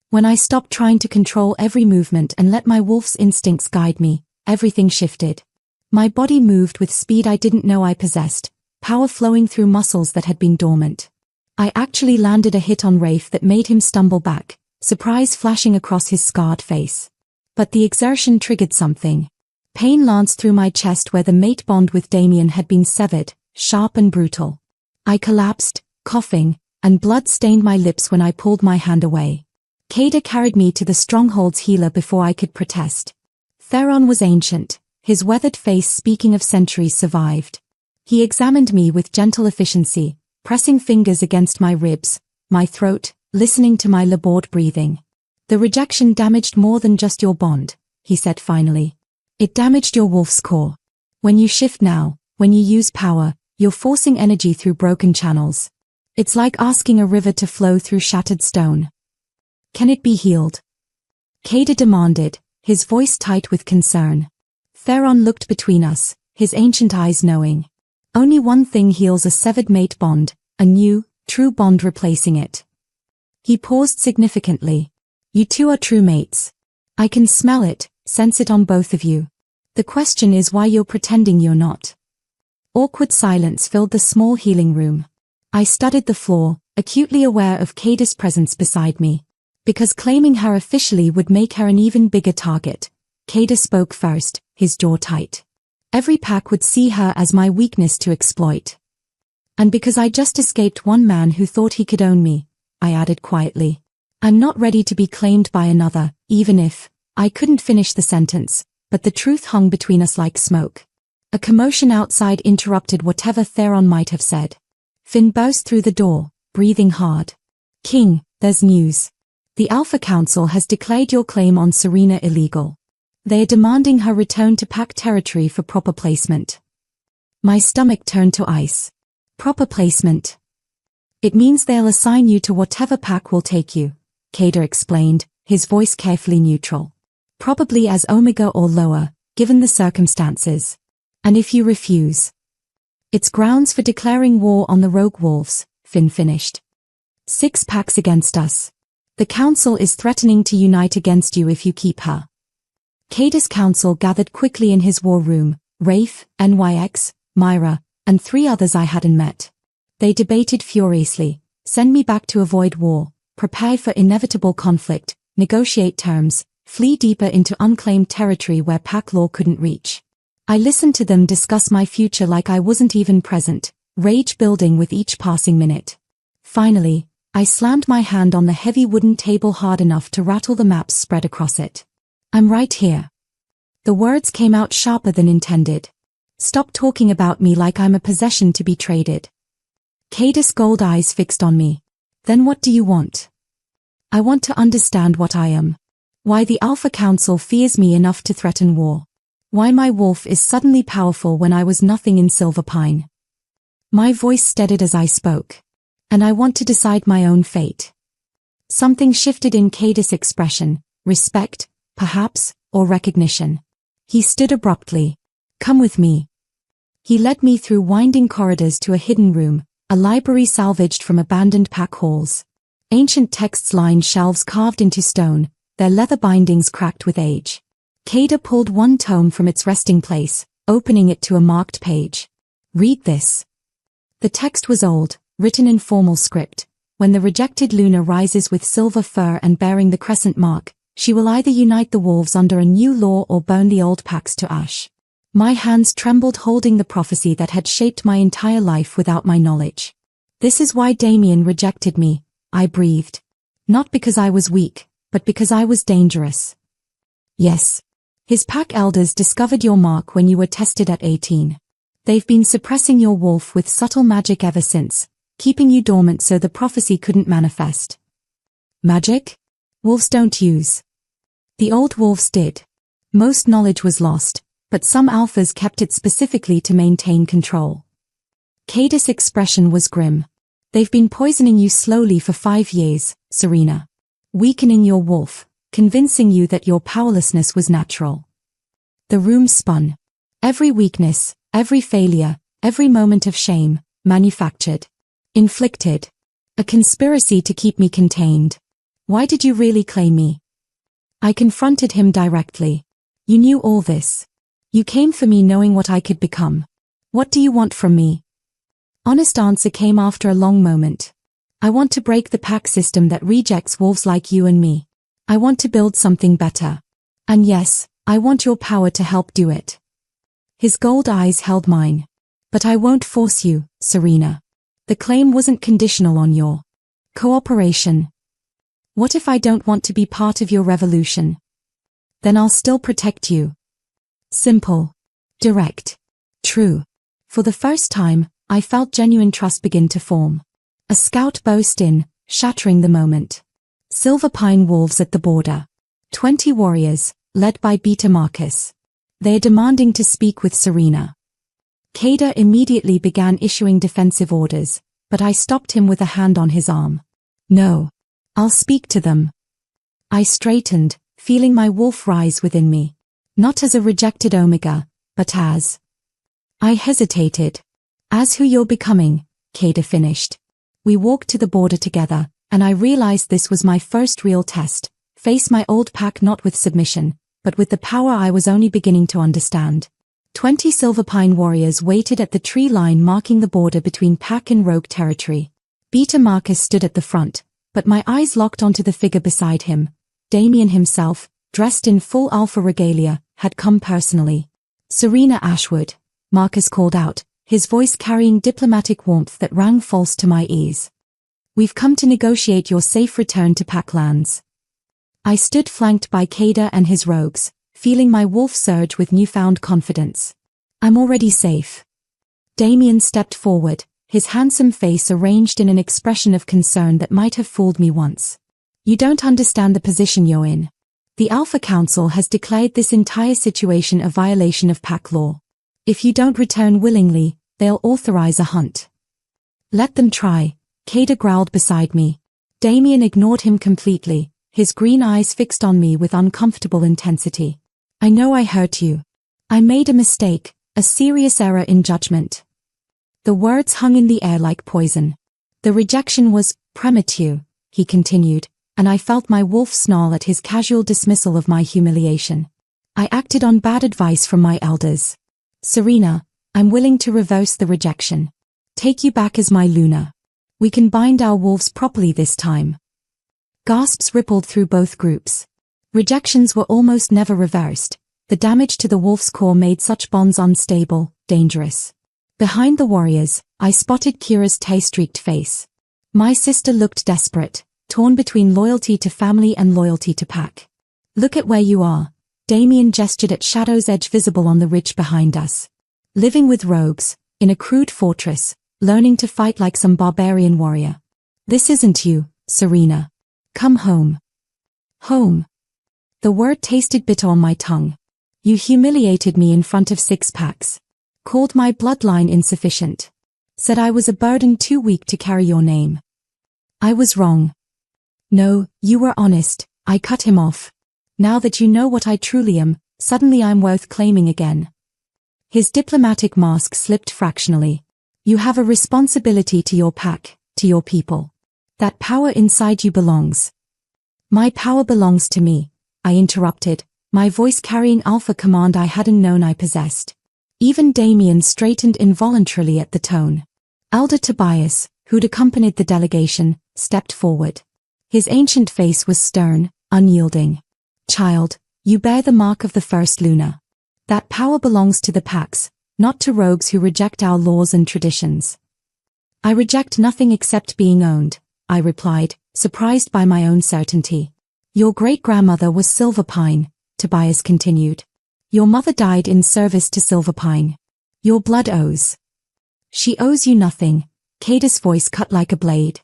When I stopped trying to control every movement and let my wolf's instincts guide me, everything shifted. My body moved with speed I didn't know I possessed, power flowing through muscles that had been dormant. I actually landed a hit on Rafe that made him stumble back, surprise flashing across his scarred face. But the exertion triggered something. Pain lanced through my chest where the mate bond with Damien had been severed, sharp and brutal. I collapsed, coughing, and blood stained my lips when I pulled my hand away. Kader carried me to the stronghold's healer before I could protest. Theron was ancient, his weathered face speaking of centuries survived. He examined me with gentle efficiency, pressing fingers against my ribs, my throat, listening to my labored breathing. The rejection damaged more than just your bond, he said finally. It damaged your wolf's core. When you shift now, when you use power, you're forcing energy through broken channels. It's like asking a river to flow through shattered stone. Can it be healed? Kader demanded, his voice tight with concern. Theron looked between us, his ancient eyes knowing. Only one thing heals a severed mate bond, a new, true bond replacing it. He paused significantly. You two are true mates. I can smell it, sense it on both of you. The question is why you're pretending you're not. Awkward silence filled the small healing room. I studied the floor, acutely aware of Kada's presence beside me. Because claiming her officially would make her an even bigger target. Kada spoke first, his jaw tight. Every pack would see her as my weakness to exploit. And because I just escaped one man who thought he could own me, I added quietly. I'm not ready to be claimed by another, even if, I couldn't finish the sentence, but the truth hung between us like smoke. A commotion outside interrupted whatever Theron might have said. Finn burst through the door, breathing hard. King, there's news. The Alpha Council has declared your claim on Serena illegal. They are demanding her return to pack territory for proper placement. My stomach turned to ice. Proper placement. It means they'll assign you to whatever pack will take you, Kada explained, his voice carefully neutral. Probably as Omega or lower, given the circumstances. And if you refuse, it's grounds for declaring war on the rogue wolves, Finn finished. 6 packs against us. The council is threatening to unite against you if you keep her. Kada's council gathered quickly in his war room, Rafe, NYX, Myra, and 3 others I hadn't met. They debated furiously, send me back to avoid war, prepare for inevitable conflict, negotiate terms, flee deeper into unclaimed territory where pack law couldn't reach. I listened to them discuss my future like I wasn't even present, rage building with each passing minute. Finally, I slammed my hand on the heavy wooden table hard enough to rattle the maps spread across it. I'm right here. The words came out sharper than intended. Stop talking about me like I'm a possession to be traded. Kada's gold eyes fixed on me. Then what do you want? I want to understand what I am. Why the Alpha Council fears me enough to threaten war. Why my wolf is suddenly powerful when I was nothing in Silver Pine. My voice steadied as I spoke. And I want to decide my own fate. Something shifted in Kada's expression, respect, perhaps, or recognition. He stood abruptly. Come with me. He led me through winding corridors to a hidden room, a library salvaged from abandoned pack halls. Ancient texts lined shelves carved into stone, their leather bindings cracked with age. Kada pulled one tome from its resting place, opening it to a marked page. Read this. The text was old, written in formal script. When the rejected Luna rises with silver fur and bearing the crescent mark, she will either unite the wolves under a new law or burn the old packs to ash. My hands trembled holding the prophecy that had shaped my entire life without my knowledge. This is why Damien rejected me, I breathed. Not because I was weak, but because I was dangerous. Yes. His pack elders discovered your mark when you were tested at 18. They've been suppressing your wolf with subtle magic ever since, keeping you dormant so the prophecy couldn't manifest. Magic? Wolves don't use. The old wolves did. Most knowledge was lost, but some alphas kept it specifically to maintain control. Kada's expression was grim. They've been poisoning you slowly for 5 years, Serena. Weakening your wolf, convincing you that your powerlessness was natural. The room spun. Every weakness, every failure, every moment of shame, manufactured. Inflicted. A conspiracy to keep me contained. Why did you really claim me? I confronted him directly. You knew all this. You came for me knowing what I could become. What do you want from me? Honest answer came after a long moment. I want to break the pack system that rejects wolves like you and me. I want to build something better. And yes, I want your power to help do it. His gold eyes held mine. But I won't force you, Serena. The claim wasn't conditional on your cooperation. What if I don't want to be part of your revolution? Then I'll still protect you. Simple. Direct. True. For the first time, I felt genuine trust begin to form. A scout burst in, shattering the moment. Silver Pine wolves at the border. 20 warriors, led by Beta Marcus. They are demanding to speak with Serena. Kada immediately began issuing defensive orders, but I stopped him with a hand on his arm. No. I'll speak to them. I straightened, feeling my wolf rise within me. Not as a rejected Omega, but as... I hesitated. As who you're becoming, Kada finished. We walked to the border together, And I realized this was my first real test. Face my old pack not with submission, but with the power I was only beginning to understand. 20 Silverpine warriors waited at the tree line marking the border between pack and rogue territory. Beta Marcus stood at the front, but my eyes locked onto the figure beside him. Damien himself, dressed in full alpha regalia, had come personally. Serena Ashwood, Marcus called out, his voice carrying diplomatic warmth that rang false to my ears. We've come to negotiate your safe return to Packlands. I stood flanked by Kada and his rogues, feeling my wolf surge with newfound confidence. I'm already safe. Damien stepped forward, his handsome face arranged in an expression of concern that might have fooled me once. You don't understand the position you're in. The Alpha Council has declared this entire situation a violation of pack law. If you don't return willingly, they'll authorize a hunt. Let them try, Kada growled beside me. Damien ignored him completely, his green eyes fixed on me with uncomfortable intensity. I know I hurt you. I made a mistake, a serious error in judgment. The words hung in the air like poison. The rejection was premature, he continued, and I felt my wolf snarl at his casual dismissal of my humiliation. I acted on bad advice from my elders. Serena, I'm willing to reverse the rejection. Take you back as my Luna. We can bind our wolves properly this time. Gasps rippled through both groups. Rejections were almost never reversed. The damage to the wolf's core made such bonds unstable, dangerous. Behind the warriors, I spotted Kira's tear-streaked face. My sister looked desperate, torn between loyalty to family and loyalty to pack. Look at where you are. Damien gestured at Shadow's edge visible on the ridge behind us. Living with rogues, in a crude fortress, learning to fight like some barbarian warrior. This isn't you, Serena. Come home. Home. The word tasted bitter on my tongue. You humiliated me in front of 6 packs. Called my bloodline insufficient. Said I was a burden too weak to carry your name. I was wrong. No, you were honest, I cut him off. Now that you know what I truly am, suddenly I'm worth claiming again. His diplomatic mask slipped fractionally. You have a responsibility to your pack, to your people. That power inside you belongs. My power belongs to me, I interrupted, my voice carrying alpha command I hadn't known I possessed. Even Damien straightened involuntarily at the tone. Elder Tobias, who'd accompanied the delegation, stepped forward. His ancient face was stern, unyielding. Child, you bear the mark of the first Luna. That power belongs to the packs, not to rogues who reject our laws and traditions. I reject nothing except being owned, I replied, surprised by my own certainty. Your great-grandmother was Silverpine, Tobias continued. Your mother died in service to Silverpine. Your blood owes. She owes you nothing, Kada's voice cut like a blade.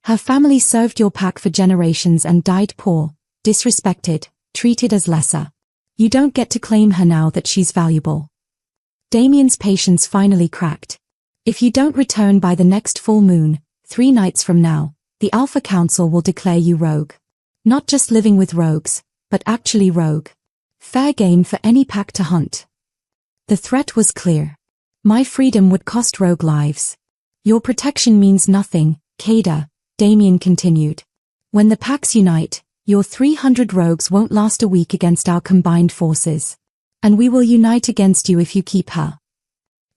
Her family served your pack for generations and died poor, disrespected, treated as lesser. You don't get to claim her now that she's valuable. Damien's patience finally cracked. If you don't return by the next full moon, 3 nights from now, the Alpha Council will declare you rogue. Not just living with rogues, but actually rogue. Fair game for any pack to hunt. The threat was clear. My freedom would cost rogue lives. Your protection means nothing, Kada, Damien continued. When the packs unite, your 300 rogues won't last a week against our combined forces. And we will unite against you if you keep her.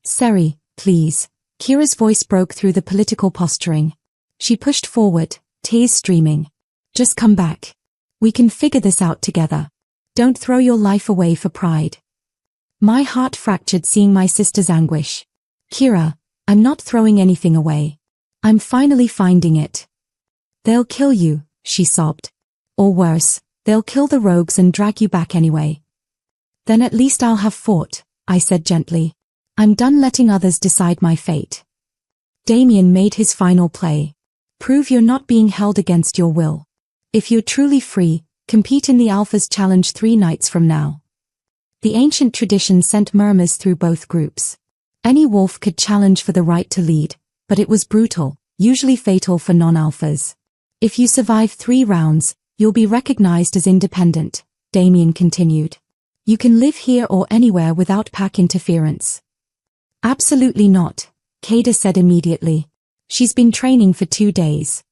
Seri, please. Kira's voice broke through the political posturing. She pushed forward, tears streaming. Just come back. We can figure this out together. Don't throw your life away for pride. My heart fractured seeing my sister's anguish. Kira, I'm not throwing anything away. I'm finally finding it. They'll kill you, she sobbed. Or worse, they'll kill the rogues and drag you back anyway. Then at least I'll have fought, I said gently. I'm done letting others decide my fate. Damien made his final play. Prove you're not being held against your will. If you're truly free, compete in the Alpha's Challenge 3 nights from now. The ancient tradition sent murmurs through both groups. Any wolf could challenge for the right to lead, but it was brutal, usually fatal for non-alphas. If you survive 3 rounds, you'll be recognized as independent, Damien continued. You can live here or anywhere without pack interference. Absolutely not, Kada said immediately. She's been training for 2 days.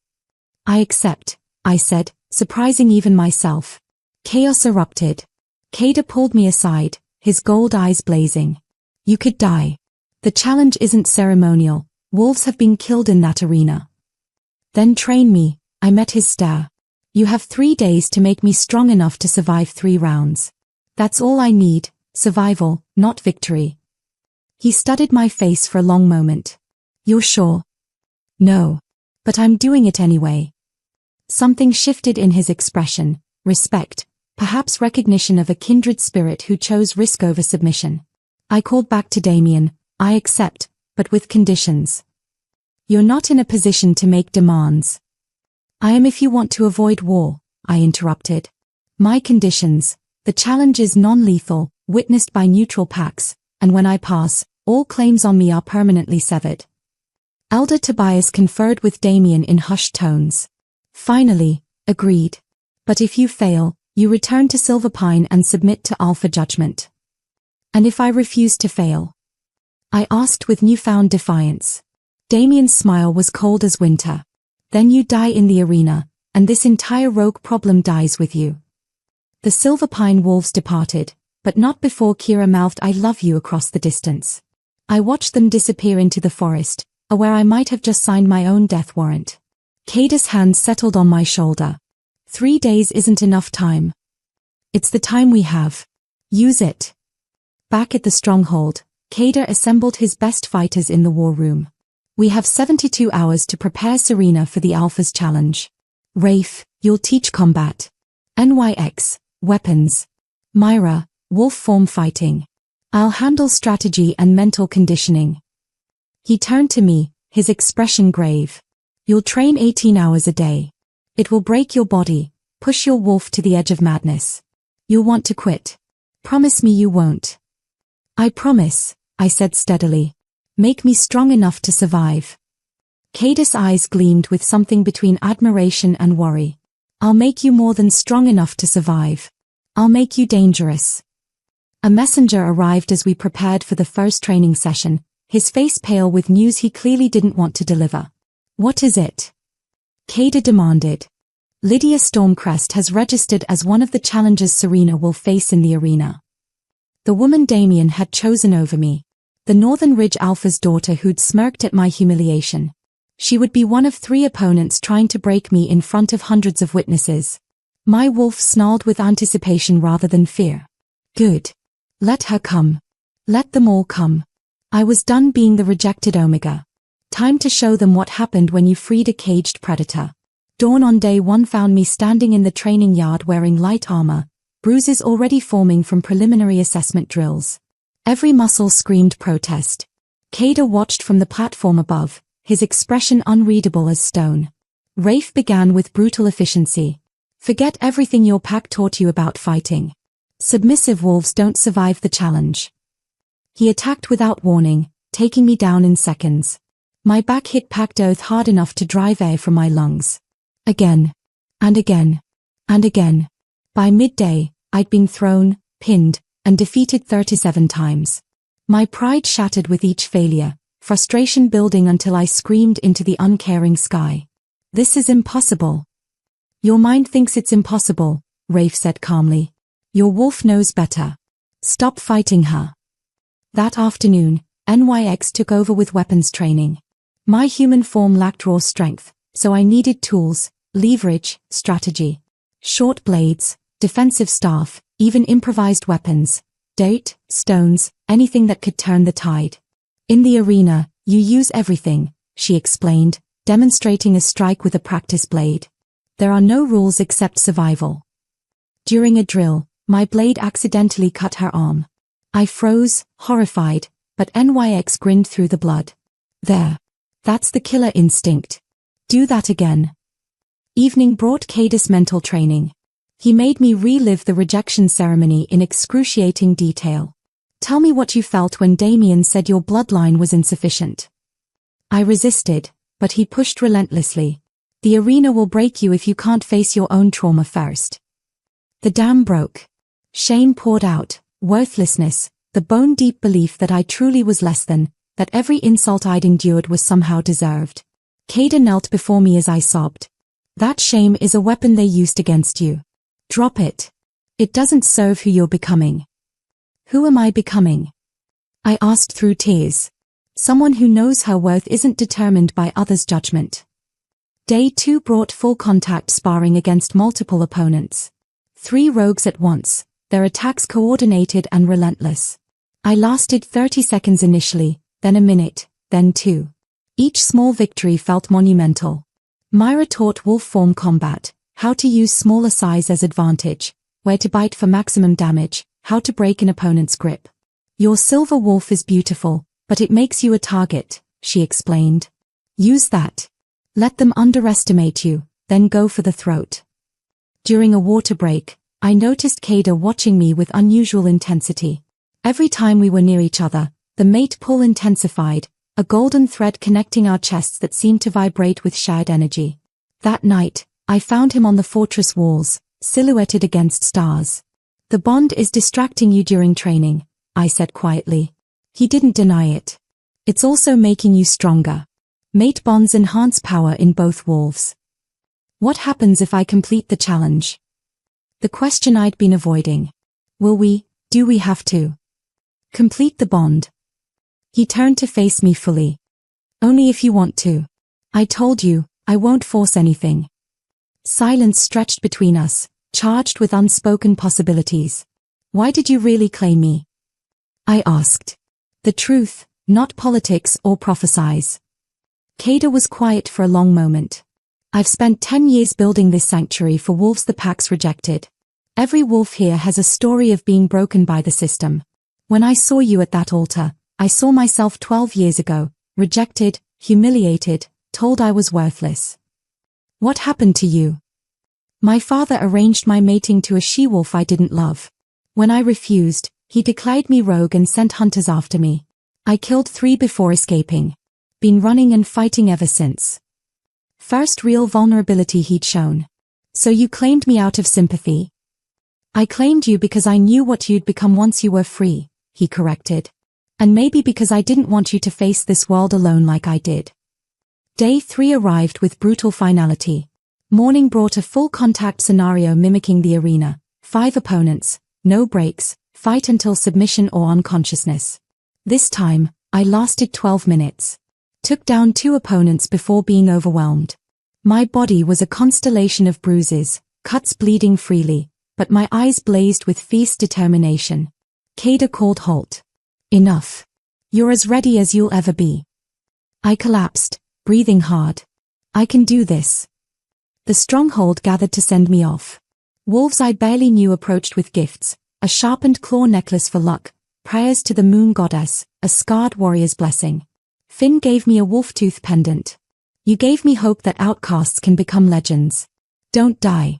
I accept, I said, surprising even myself. Chaos erupted. Kader pulled me aside, his gold eyes blazing. You could die. The challenge isn't ceremonial. Wolves have been killed in that arena. Then train me. I met his stare. You have 3 days to make me strong enough to survive 3 rounds. That's all I need, survival, not victory. He studied my face for a long moment. You're sure? No. But I'm doing it anyway. Something shifted in his expression, respect, perhaps recognition of a kindred spirit who chose risk over submission. I called back to Damien, I accept, but with conditions. You're not in a position to make demands. I am if you want to avoid war, I interrupted. My conditions, the challenge is non-lethal, witnessed by neutral packs, and when I pass, all claims on me are permanently severed. Elder Tobias conferred with Damien in hushed tones. Finally, agreed. But if you fail, you return to Silverpine and submit to Alpha judgment. And if I refuse to fail? I asked with newfound defiance. Damien's smile was cold as winter. Then you die in the arena, and this entire rogue problem dies with you. The Silverpine wolves departed, but not before Kira mouthed "I love you" across the distance. I watched them disappear into the forest, where I might have just signed my own death warrant. Kader's hand settled on my shoulder. 3 days isn't enough time. It's the time we have. Use it. Back at the stronghold, Kader assembled his best fighters in the war room. We have 72 hours to prepare Serena for the Alpha's challenge. Rafe, you'll teach combat. NYX, weapons. Myra, wolf form fighting. I'll handle strategy and mental conditioning. He turned to me, his expression grave. You'll train 18 hours a day. It will break your body, push your wolf to the edge of madness. You'll want to quit. Promise me you won't. I promise, I said steadily. Make me strong enough to survive. Kader's eyes gleamed with something between admiration and worry. I'll make you more than strong enough to survive. I'll make you dangerous. A messenger arrived as we prepared for the first training session, his face pale with news he clearly didn't want to deliver. What is it? Kader demanded. Lydia Stormcrest has registered as one of the challengers Serena will face in the arena. The woman Damien had chosen over me. The Northern Ridge Alpha's daughter who'd smirked at my humiliation. She would be one of 3 opponents trying to break me in front of hundreds of witnesses. My wolf snarled with anticipation rather than fear. Good. Let her come. Let them all come. I was done being the rejected Omega. Time to show them what happened when you freed a caged predator. Dawn on day 1 found me standing in the training yard wearing light armor, bruises already forming from preliminary assessment drills. Every muscle screamed protest. Kader watched from the platform above, his expression unreadable as stone. Rafe began with brutal efficiency. Forget everything your pack taught you about fighting. Submissive wolves don't survive the challenge. He attacked without warning, taking me down in seconds. My back hit packed earth hard enough to drive air from my lungs. Again. And again. And again. By midday, I'd been thrown, pinned, and defeated 37 times. My pride shattered with each failure, frustration building until I screamed into the uncaring sky. This is impossible. Your mind thinks it's impossible, Rafe said calmly. Your wolf knows better. Stop fighting her. That afternoon, NYX took over with weapons training. My human form lacked raw strength, so I needed tools, leverage, strategy. Short blades, defensive staff, even improvised weapons, dirt, stones, anything that could turn the tide. In the arena, you use everything, she explained, demonstrating a strike with a practice blade. There are no rules except survival. During a drill, my blade accidentally cut her arm. I froze, horrified, but NYX grinned through the blood. There. That's the killer instinct. Do that again. Evening brought Kader's mental training. He made me relive the rejection ceremony in excruciating detail. Tell me what you felt when Damien said your bloodline was insufficient. I resisted, but he pushed relentlessly. The arena will break you if you can't face your own trauma first. The dam broke. Shame poured out, worthlessness, the bone-deep belief that I truly was less than, that every insult I'd endured was somehow deserved. Kader knelt before me as I sobbed. That shame is a weapon they used against you. Drop it. It doesn't serve who you're becoming. Who am I becoming? I asked through tears. Someone who knows her worth isn't determined by others' judgment. Day 2 brought full contact sparring against multiple opponents. 3 rogues at once, their attacks coordinated and relentless. I lasted 30 seconds initially, then a minute, then 2. Each small victory felt monumental. Myra taught wolf form combat, how to use smaller size as advantage, where to bite for maximum damage, how to break an opponent's grip. Your silver wolf is beautiful, but it makes you a target, she explained. Use that. Let them underestimate you, then go for the throat. During a water break, I noticed Kada watching me with unusual intensity. Every time we were near each other, the mate pull intensified, a golden thread connecting our chests that seemed to vibrate with shared energy. That night, I found him on the fortress walls, silhouetted against stars. The bond is distracting you during training, I said quietly. He didn't deny it. It's also making you stronger. Mate bonds enhance power in both wolves. What happens if I complete the challenge? The question I'd been avoiding. Do we have to complete the bond? He turned to face me fully. Only if you want to. I told you, I won't force anything. Silence stretched between us, charged with unspoken possibilities. Why did you really claim me? I asked. The truth, not politics or prophesize. Kada was quiet for a long moment. I've spent 10 years building this sanctuary for wolves the pack's rejected. Every wolf here has a story of being broken by the system. When I saw you at that altar, I saw myself 12 years ago, rejected, humiliated, told I was worthless. What happened to you? My father arranged my mating to a she-wolf I didn't love. When I refused, he declared me rogue and sent hunters after me. I killed 3 before escaping. Been running and fighting ever since. First real vulnerability he'd shown. So you claimed me out of sympathy? I claimed you because I knew what you'd become once you were free, he corrected. And maybe because I didn't want you to face this world alone like I did. Day 3 arrived with brutal finality. Morning brought a full contact scenario mimicking the arena. 5 opponents, no breaks, fight until submission or unconsciousness. This time, I lasted 12 minutes. Took down 2 opponents before being overwhelmed. My body was a constellation of bruises, cuts bleeding freely, but my eyes blazed with fierce determination. Kada called halt. Enough. You're as ready as you'll ever be. I collapsed, breathing hard. I can do this. The stronghold gathered to send me off. Wolves I barely knew approached with gifts, a sharpened claw necklace for luck, prayers to the moon goddess, a scarred warrior's blessing. Finn gave me a wolf tooth pendant. You gave me hope that outcasts can become legends. Don't die.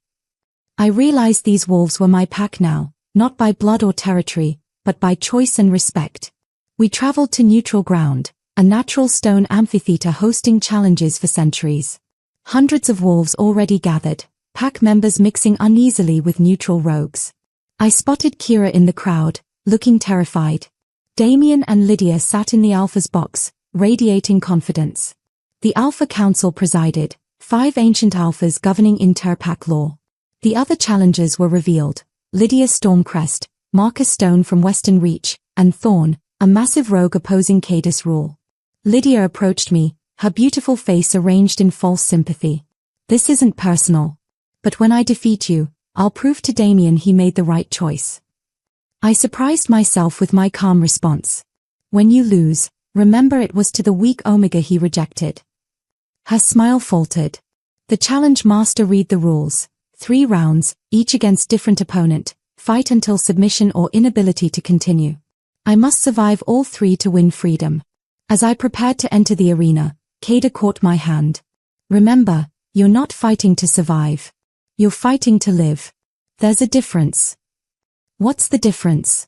I realized these wolves were my pack now, not by blood or territory, but by choice and respect. We traveled to neutral ground, a natural stone amphitheater hosting challenges for centuries. Hundreds of wolves already gathered, pack members mixing uneasily with neutral rogues. I spotted Kira in the crowd, looking terrified. Damien and Lydia sat in the Alpha's box, radiating confidence. The Alpha Council presided, 5 ancient Alphas governing inter-pack law. The other challengers were revealed: Lydia Stormcrest, Marcus Stone from Western Reach, and Thorn, a massive rogue opposing Kada's rule. Lydia approached me, her beautiful face arranged in false sympathy. This isn't personal. But when I defeat you, I'll prove to Damien he made the right choice. I surprised myself with my calm response. When you lose, remember it was to the weak Omega he rejected. Her smile faltered. The challenge master read the rules. 3 rounds, each against different opponent. Fight until submission or inability to continue. I must survive all 3 to win freedom. As I prepared to enter the arena, Kada caught my hand. Remember, you're not fighting to survive. You're fighting to live. There's a difference. What's the difference?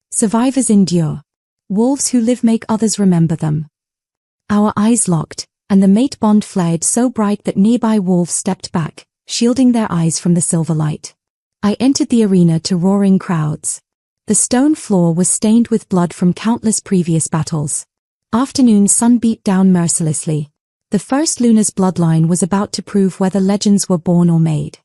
Survivors endure. Wolves who live make others remember them. Our eyes locked, and the mate bond flared so bright that nearby wolves stepped back, shielding their eyes from the silver light. I entered the arena to roaring crowds. The stone floor was stained with blood from countless previous battles. Afternoon sun beat down mercilessly. The first Luna's bloodline was about to prove whether legends were born or made.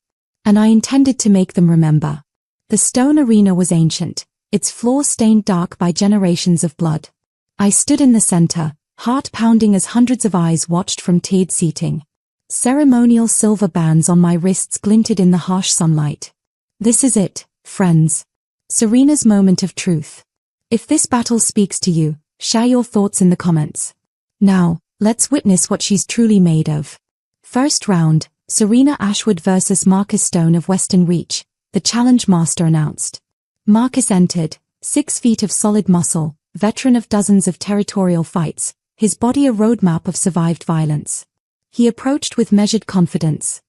And I intended to make them remember. The stone arena was ancient, its floor stained dark by generations of blood. I stood in the center, heart pounding as hundreds of eyes watched from tiered seating. Ceremonial silver bands on my wrists glinted in the harsh sunlight. This is it, friends. Serena's moment of truth. If this battle speaks to you, share your thoughts in the comments. Now, let's witness what she's truly made of. First round, Serena Ashwood vs. Marcus Stone of Western Reach, the challenge master announced. Marcus entered, 6 feet of solid muscle, veteran of dozens of territorial fights, his body a roadmap of survived violence. He approached with measured confidence.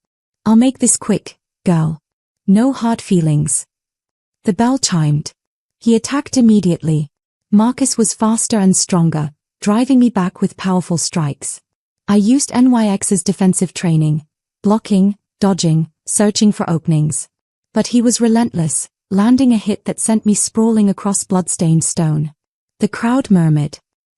I'll make this quick, girl. No hard feelings. The bell chimed. He attacked immediately. Marcus was faster and stronger, driving me back with powerful strikes. I used NYX's defensive training, blocking, dodging, searching for openings. But he was relentless, landing a hit that sent me sprawling across blood-stained stone. The crowd murmured.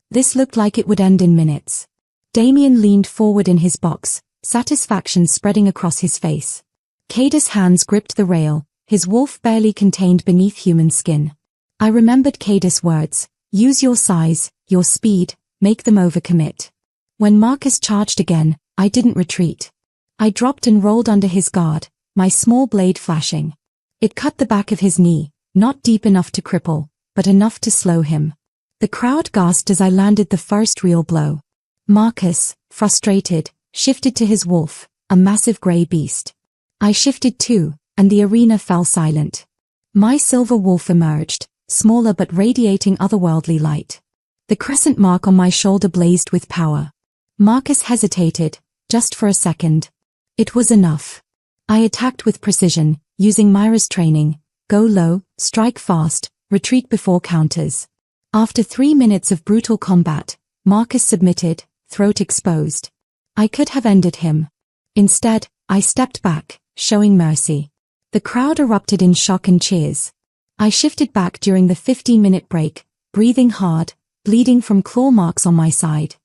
This looked like it would end in minutes. Damien leaned forward in his box, satisfaction spreading across his face. Cadus' hands gripped the rail, his wolf barely contained beneath human skin. I remembered Cadus' words, use your size, your speed, make them overcommit. When Marcus charged again, I didn't retreat. I dropped and rolled under his guard, my small blade flashing. It cut the back of his knee, not deep enough to cripple, but enough to slow him. The crowd gasped as I landed the first real blow. Marcus, frustrated, shifted to his wolf, a massive grey beast. I shifted too, and the arena fell silent. My silver wolf emerged, smaller but radiating otherworldly light. The crescent mark on my shoulder blazed with power. Marcus hesitated, just for a second. It was enough. I attacked with precision, using Myra's training, go low, strike fast, retreat before counters. After 3 minutes of brutal combat, Marcus submitted, throat exposed. I could have ended him. Instead, I stepped back, showing mercy. The crowd erupted in shock and cheers. I shifted back during the 15-minute break, breathing hard, bleeding from claw marks on my side.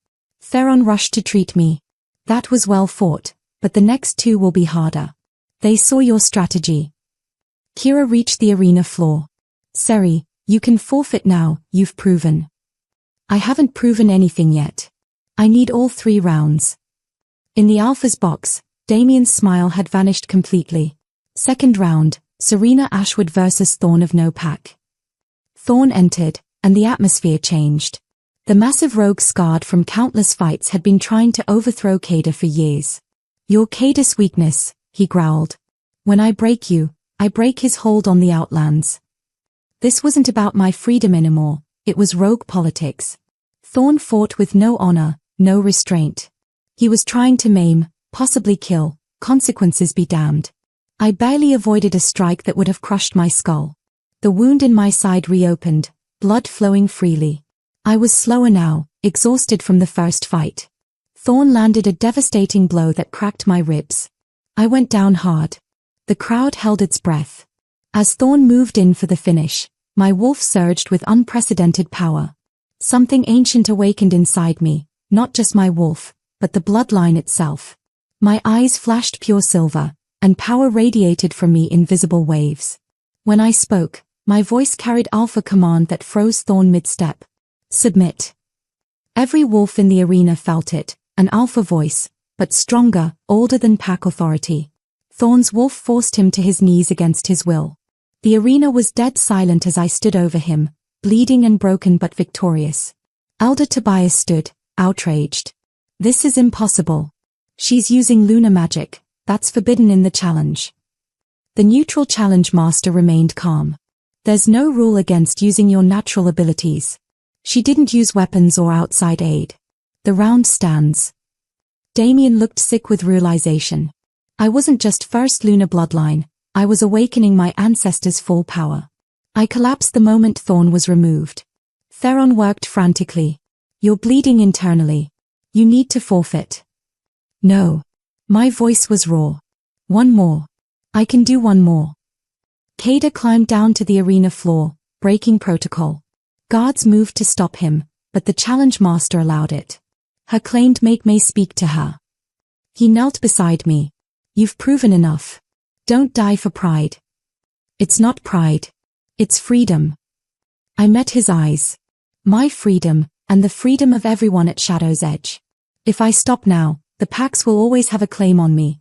Theron rushed to treat me. That was well fought, but the next 2 will be harder. They saw your strategy. Kira reached the arena floor. Seri, you can forfeit now, you've proven. I haven't proven anything yet. I need all 3 rounds. In the Alpha's box, Damien's smile had vanished completely. Second round, Serena Ashwood vs. Thorn of No Pack. Thorn entered, and the atmosphere changed. The massive rogue scarred from countless fights had been trying to overthrow Kada for years. Your Kada's weakness, he growled. When I break you, I break his hold on the Outlands. This wasn't about my freedom anymore, it was rogue politics. Thorn fought with no honor, no restraint. He was trying to maim, possibly kill, consequences be damned. I barely avoided a strike that would have crushed my skull. The wound in my side reopened, blood flowing freely. I was slower now, exhausted from the first fight. Thorn landed a devastating blow that cracked my ribs. I went down hard. The crowd held its breath. As Thorn moved in for the finish, my wolf surged with unprecedented power. Something ancient awakened inside me, not just my wolf, but the bloodline itself. My eyes flashed pure silver, and power radiated from me in visible waves. When I spoke, my voice carried alpha command that froze Thorn mid-step. Submit. Every wolf in the arena felt it, an alpha voice, but stronger, older than pack authority. Thorn's wolf forced him to his knees against his will. The arena was dead silent as I stood over him, bleeding and broken but victorious. Elder Tobias stood, outraged. This is impossible. She's using lunar magic, that's forbidden in the challenge. The neutral challenge master remained calm. There's no rule against using your natural abilities. She didn't use weapons or outside aid. The round stands. Damien looked sick with realization. I wasn't just first lunar bloodline, I was awakening my ancestors' full power. I collapsed the moment Thorn was removed. Theron worked frantically. You're bleeding internally. You need to forfeit. No. My voice was raw. One more. I can do one more. Kada climbed down to the arena floor, breaking protocol. Guards moved to stop him, but the challenge master allowed it. Her claimed mate may speak to her. He knelt beside me. You've proven enough. Don't die for pride. It's not pride. It's freedom. I met his eyes. My freedom, and the freedom of everyone at Shadow's Edge. If I stop now, the packs will always have a claim on me.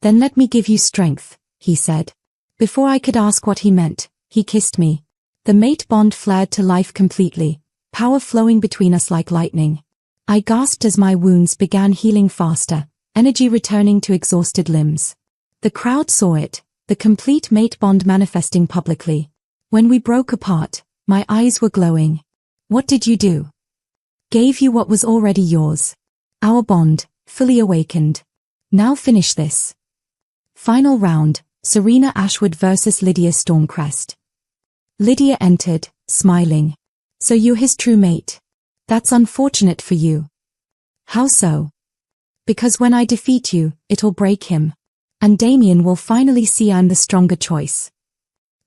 Then let me give you strength, he said. Before I could ask what he meant, he kissed me. The mate bond flared to life completely, power flowing between us like lightning. I gasped as my wounds began healing faster, energy returning to exhausted limbs. The crowd saw it, the complete mate bond manifesting publicly. When we broke apart, my eyes were glowing. What did you do? Gave you what was already yours. Our bond, fully awakened. Now finish this. Final round, Serena Ashwood versus Lydia Stormcrest. Lydia entered, smiling. So you're his true mate. That's unfortunate for you. How so? Because when I defeat you, it'll break him. And Damien will finally see I'm the stronger choice.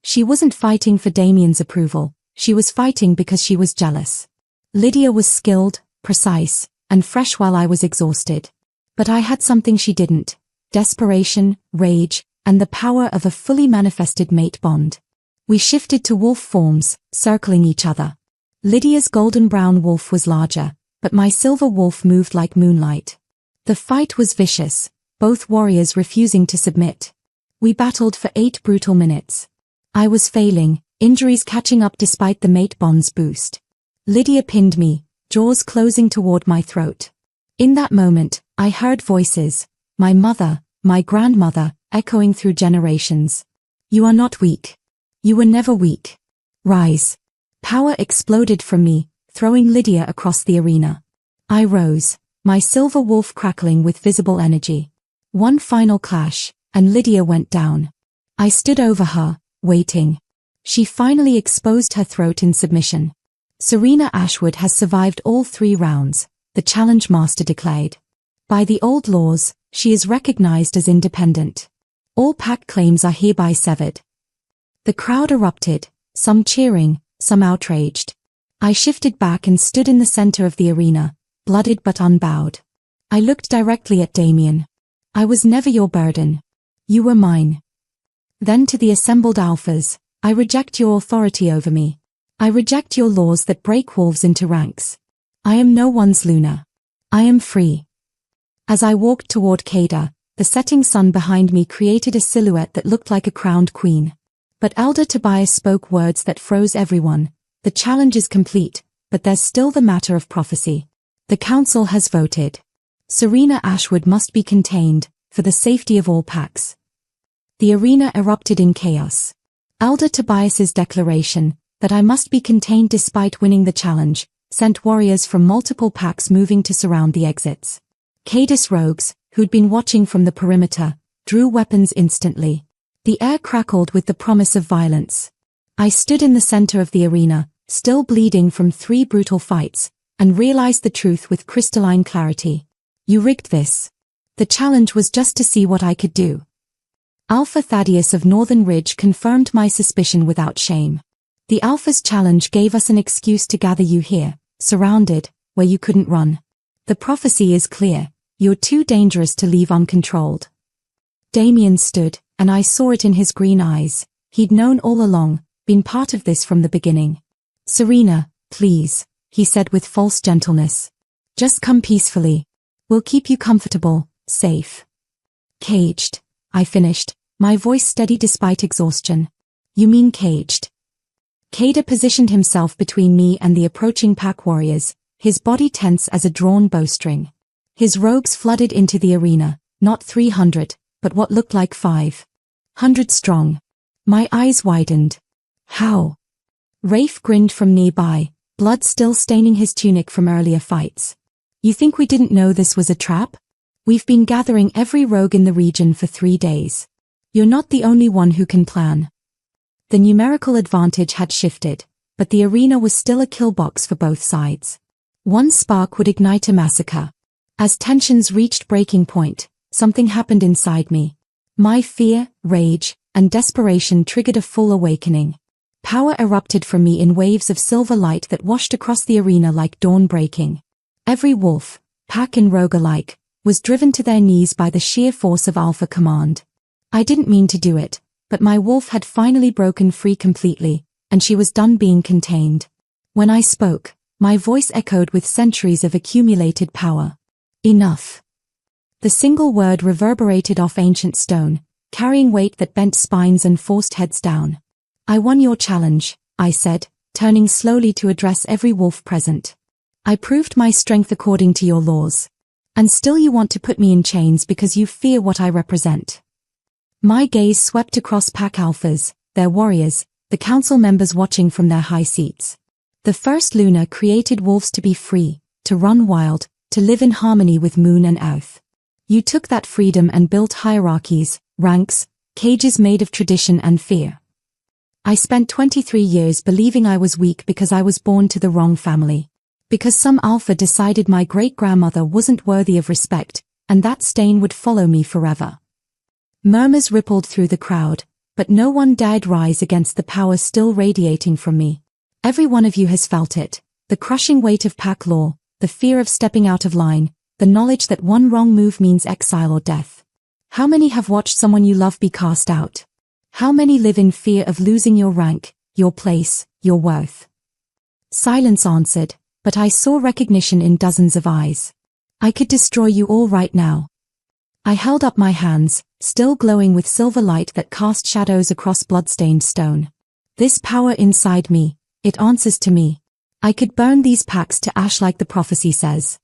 She wasn't fighting for Damien's approval, she was fighting because she was jealous. Lydia was skilled, precise, and fresh while I was exhausted. But I had something she didn't: desperation, rage, and the power of a fully manifested mate bond. We shifted to wolf forms, circling each other. Lydia's golden brown wolf was larger, but my silver wolf moved like moonlight. The fight was vicious, both warriors refusing to submit. We battled for 8 brutal minutes. I was failing, injuries catching up despite the mate bond's boost. Lydia pinned me, jaws closing toward my throat. In that moment, I heard voices, my mother, my grandmother, echoing through generations. You are not weak. You were never weak. Rise. Power exploded from me, throwing Lydia across the arena. I rose, my silver wolf crackling with visible energy. One final clash, and Lydia went down. I stood over her, waiting. She finally exposed her throat in submission. Serena Ashwood has survived all 3 rounds, the challenge master declared. By the old laws, she is recognized as independent. All pack claims are hereby severed. The crowd erupted, some cheering, some outraged. I shifted back and stood in the center of the arena, blooded but unbowed. I looked directly at Damien. I was never your burden. You were mine. Then to the assembled alphas, I reject your authority over me. I reject your laws that break wolves into ranks. I am no one's Luna. I am free. As I walked toward Kada, the setting sun behind me created a silhouette that looked like a crowned queen. But Elder Tobias spoke words that froze everyone. The challenge is complete, but there's still the matter of prophecy. The council has voted. Serena Ashwood must be contained, for the safety of all packs. The arena erupted in chaos. Elder Tobias's declaration, that I must be contained despite winning the challenge, sent warriors from multiple packs moving to surround the exits. Kada's rogues, who'd been watching from the perimeter, drew weapons instantly. The air crackled with the promise of violence. I stood in the center of the arena, still bleeding from 3 brutal fights, and realized the truth with crystalline clarity. You rigged this. The challenge was just to see what I could do. Alpha Thaddeus of Northern Ridge confirmed my suspicion without shame. The Alpha's challenge gave us an excuse to gather you here, surrounded, where you couldn't run. The prophecy is clear. You're too dangerous to leave uncontrolled. Damien stood, and I saw it in his green eyes. He'd known all along, been part of this from the beginning. Serena, please, he said with false gentleness. Just come peacefully. We'll keep you comfortable, safe. Caged, I finished, my voice steady despite exhaustion. You mean caged? Kada positioned himself between me and the approaching pack warriors, his body tense as a drawn bowstring. His rogues flooded into the arena, not 300, but what looked like 500 strong. My eyes widened. How? Rafe grinned from nearby, blood still staining his tunic from earlier fights. You think we didn't know this was a trap? We've been gathering every rogue in the region for 3 days. You're not the only one who can plan. The numerical advantage had shifted, but the arena was still a kill box for both sides. One spark would ignite a massacre. As tensions reached breaking point, something happened inside me. My fear, rage, and desperation triggered a full awakening. Power erupted from me in waves of silver light that washed across the arena like dawn breaking. Every wolf, pack and rogue alike, was driven to their knees by the sheer force of alpha command. I didn't mean to do it, but my wolf had finally broken free completely, and she was done being contained. When I spoke, my voice echoed with centuries of accumulated power. Enough. The single word reverberated off ancient stone, carrying weight that bent spines and forced heads down. I won your challenge, I said, turning slowly to address every wolf present. I proved my strength according to your laws. And still you want to put me in chains because you fear what I represent. My gaze swept across pack alphas, their warriors, the council members watching from their high seats. The first Luna created wolves to be free, to run wild, to live in harmony with moon and earth. You took that freedom and built hierarchies, ranks, cages made of tradition and fear. I spent 23 years believing I was weak because I was born to the wrong family. Because some alpha decided my great-grandmother wasn't worthy of respect, and that stain would follow me forever. Murmurs rippled through the crowd, but no one dared rise against the power still radiating from me. Every one of you has felt it, the crushing weight of pack law, the fear of stepping out of line, the knowledge that one wrong move means exile or death. How many have watched someone you love be cast out? How many live in fear of losing your rank, your place, your worth? Silence answered, but I saw recognition in dozens of eyes. I could destroy you all right now. I held up my hands, still glowing with silver light that cast shadows across blood-stained stone. This power inside me, it answers to me. I could burn these packs to ash like the prophecy says.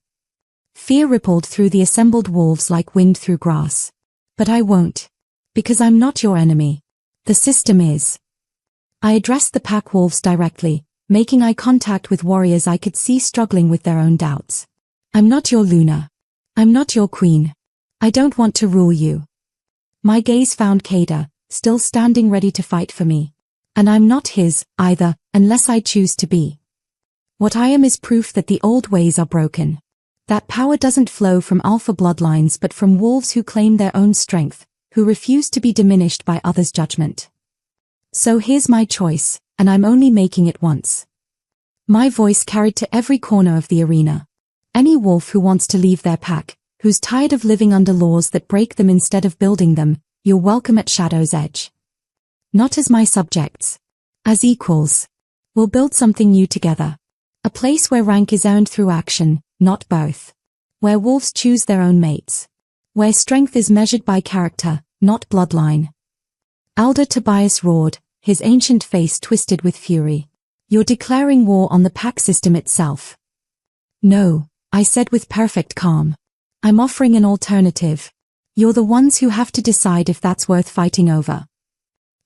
Fear rippled through the assembled wolves like wind through grass. But I won't. Because I'm not your enemy. The system is. I addressed the pack wolves directly, making eye contact with warriors I could see struggling with their own doubts. I'm not your Luna. I'm not your queen. I don't want to rule you. My gaze found Kader, still standing ready to fight for me. And I'm not his, either, unless I choose to be. What I am is proof that the old ways are broken. That power doesn't flow from alpha bloodlines but from wolves who claim their own strength, who refuse to be diminished by others' judgment. So here's my choice, and I'm only making it once. My voice carried to every corner of the arena. Any wolf who wants to leave their pack, who's tired of living under laws that break them instead of building them, you're welcome at Shadow's Edge. Not as my subjects. As equals. We'll build something new together. A place where rank is earned through action, not birth. Where wolves choose their own mates. Where strength is measured by character, not bloodline. Elder Tobias roared, his ancient face twisted with fury. You're declaring war on the pack system itself. No, I said with perfect calm. I'm offering an alternative. You're the ones who have to decide if that's worth fighting over.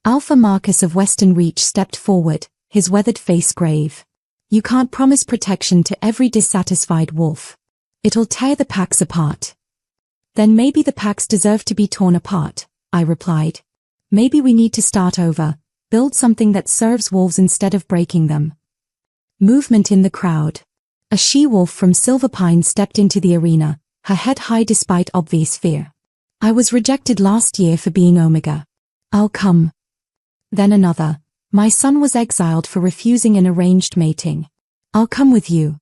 Alpha Marcus of Western Reach stepped forward, his weathered face grave. You can't promise protection to every dissatisfied wolf. It'll tear the packs apart. Then maybe the packs deserve to be torn apart, I replied. Maybe we need to start over, build something that serves wolves instead of breaking them. Movement in the crowd. A she-wolf from Silver Pine stepped into the arena, her head high despite obvious fear. I was rejected last year for being Omega. I'll come. Then another. My son was exiled for refusing an arranged mating. I'll come with you.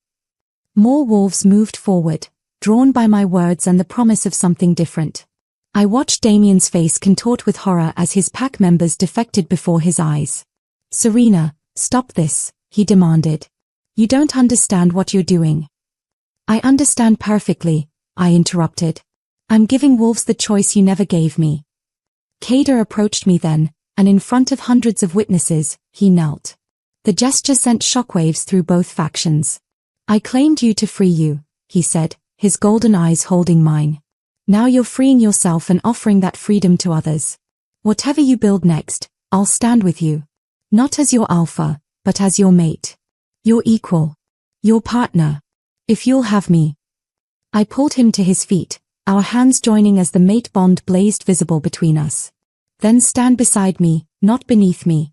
More wolves moved forward, drawn by my words and the promise of something different. I watched Damien's face contort with horror as his pack members defected before his eyes. Serena, stop this, he demanded. You don't understand what you're doing. I understand perfectly, I interrupted. I'm giving wolves the choice you never gave me. Kader approached me then, and in front of hundreds of witnesses, he knelt. The gesture sent shockwaves through both factions. I claimed you to free you, he said, his golden eyes holding mine. Now you're freeing yourself and offering that freedom to others. Whatever you build next, I'll stand with you. Not as your alpha, but as your mate. Your equal. Your partner. If you'll have me. I pulled him to his feet, our hands joining as the mate bond blazed visible between us. Then stand beside me, not beneath me.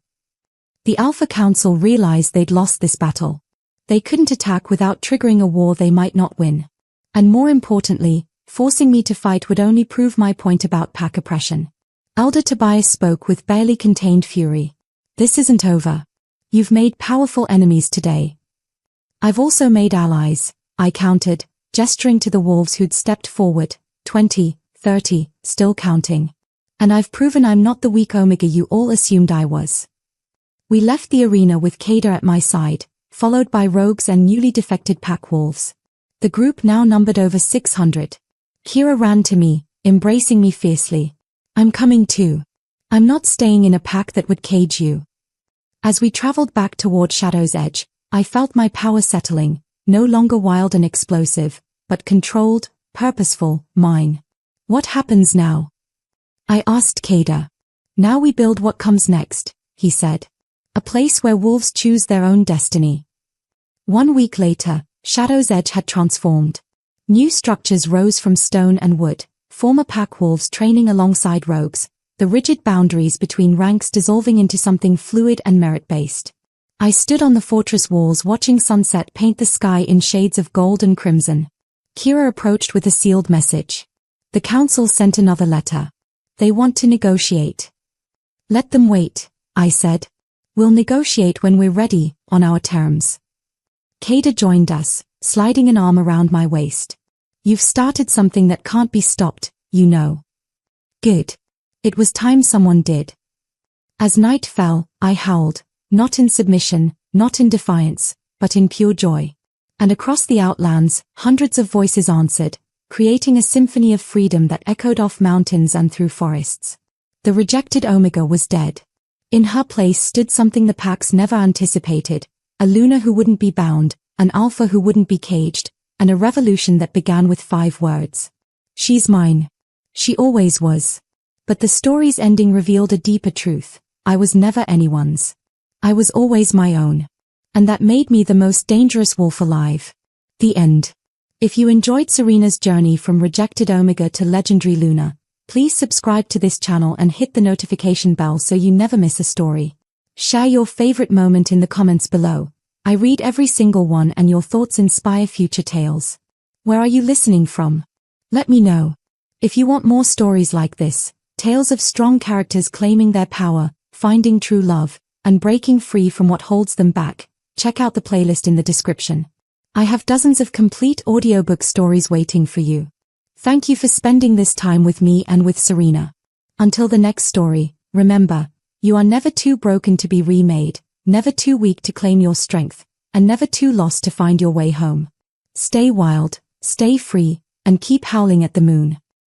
The Alpha Council realized they'd lost this battle. They couldn't attack without triggering a war they might not win. And more importantly, forcing me to fight would only prove my point about pack oppression. Elder Tobias spoke with barely contained fury. This isn't over. You've made powerful enemies today. I've also made allies, I countered, gesturing to the wolves who'd stepped forward, 20, 30, still counting. And I've proven I'm not the weak Omega you all assumed I was. We left the arena with Kader at my side, followed by rogues and newly defected pack wolves. The group now numbered over 600. Kira ran to me, embracing me fiercely. I'm coming too. I'm not staying in a pack that would cage you. As we traveled back toward Shadow's Edge, I felt my power settling, no longer wild and explosive, but controlled, purposeful, mine. What happens now? I asked Kader. Now we build what comes next, he said. A place where wolves choose their own destiny. 1 week later, Shadow's Edge had transformed. New structures rose from stone and wood, former pack wolves training alongside rogues, the rigid boundaries between ranks dissolving into something fluid and merit-based. I stood on the fortress walls watching sunset paint the sky in shades of gold and crimson. Kira approached with a sealed message. The council sent another letter. They want to negotiate. Let them wait, I said. We'll negotiate when we're ready, on our terms. Kader joined us, sliding an arm around my waist. You've started something that can't be stopped, you know. Good. It was time someone did. As night fell, I howled, not in submission, not in defiance, but in pure joy. And across the outlands, hundreds of voices answered, creating a symphony of freedom that echoed off mountains and through forests. The rejected Omega was dead. In her place stood something the packs never anticipated, a Luna who wouldn't be bound, an Alpha who wouldn't be caged, and a revolution that began with 5 words. She's mine. She always was. But the story's ending revealed a deeper truth. I was never anyone's. I was always my own. And that made me the most dangerous wolf alive. The end. If you enjoyed Serena's journey from rejected Omega to legendary Luna, please subscribe to this channel and hit the notification bell so you never miss a story. Share your favorite moment in the comments below. I read every single one and your thoughts inspire future tales. Where are you listening from? Let me know. If you want more stories like this, tales of strong characters claiming their power, finding true love, and breaking free from what holds them back, check out the playlist in the description. I have dozens of complete audiobook stories waiting for you. Thank you for spending this time with me and with Serena. Until the next story, remember, you are never too broken to be remade, never too weak to claim your strength, and never too lost to find your way home. Stay wild, stay free, and keep howling at the moon.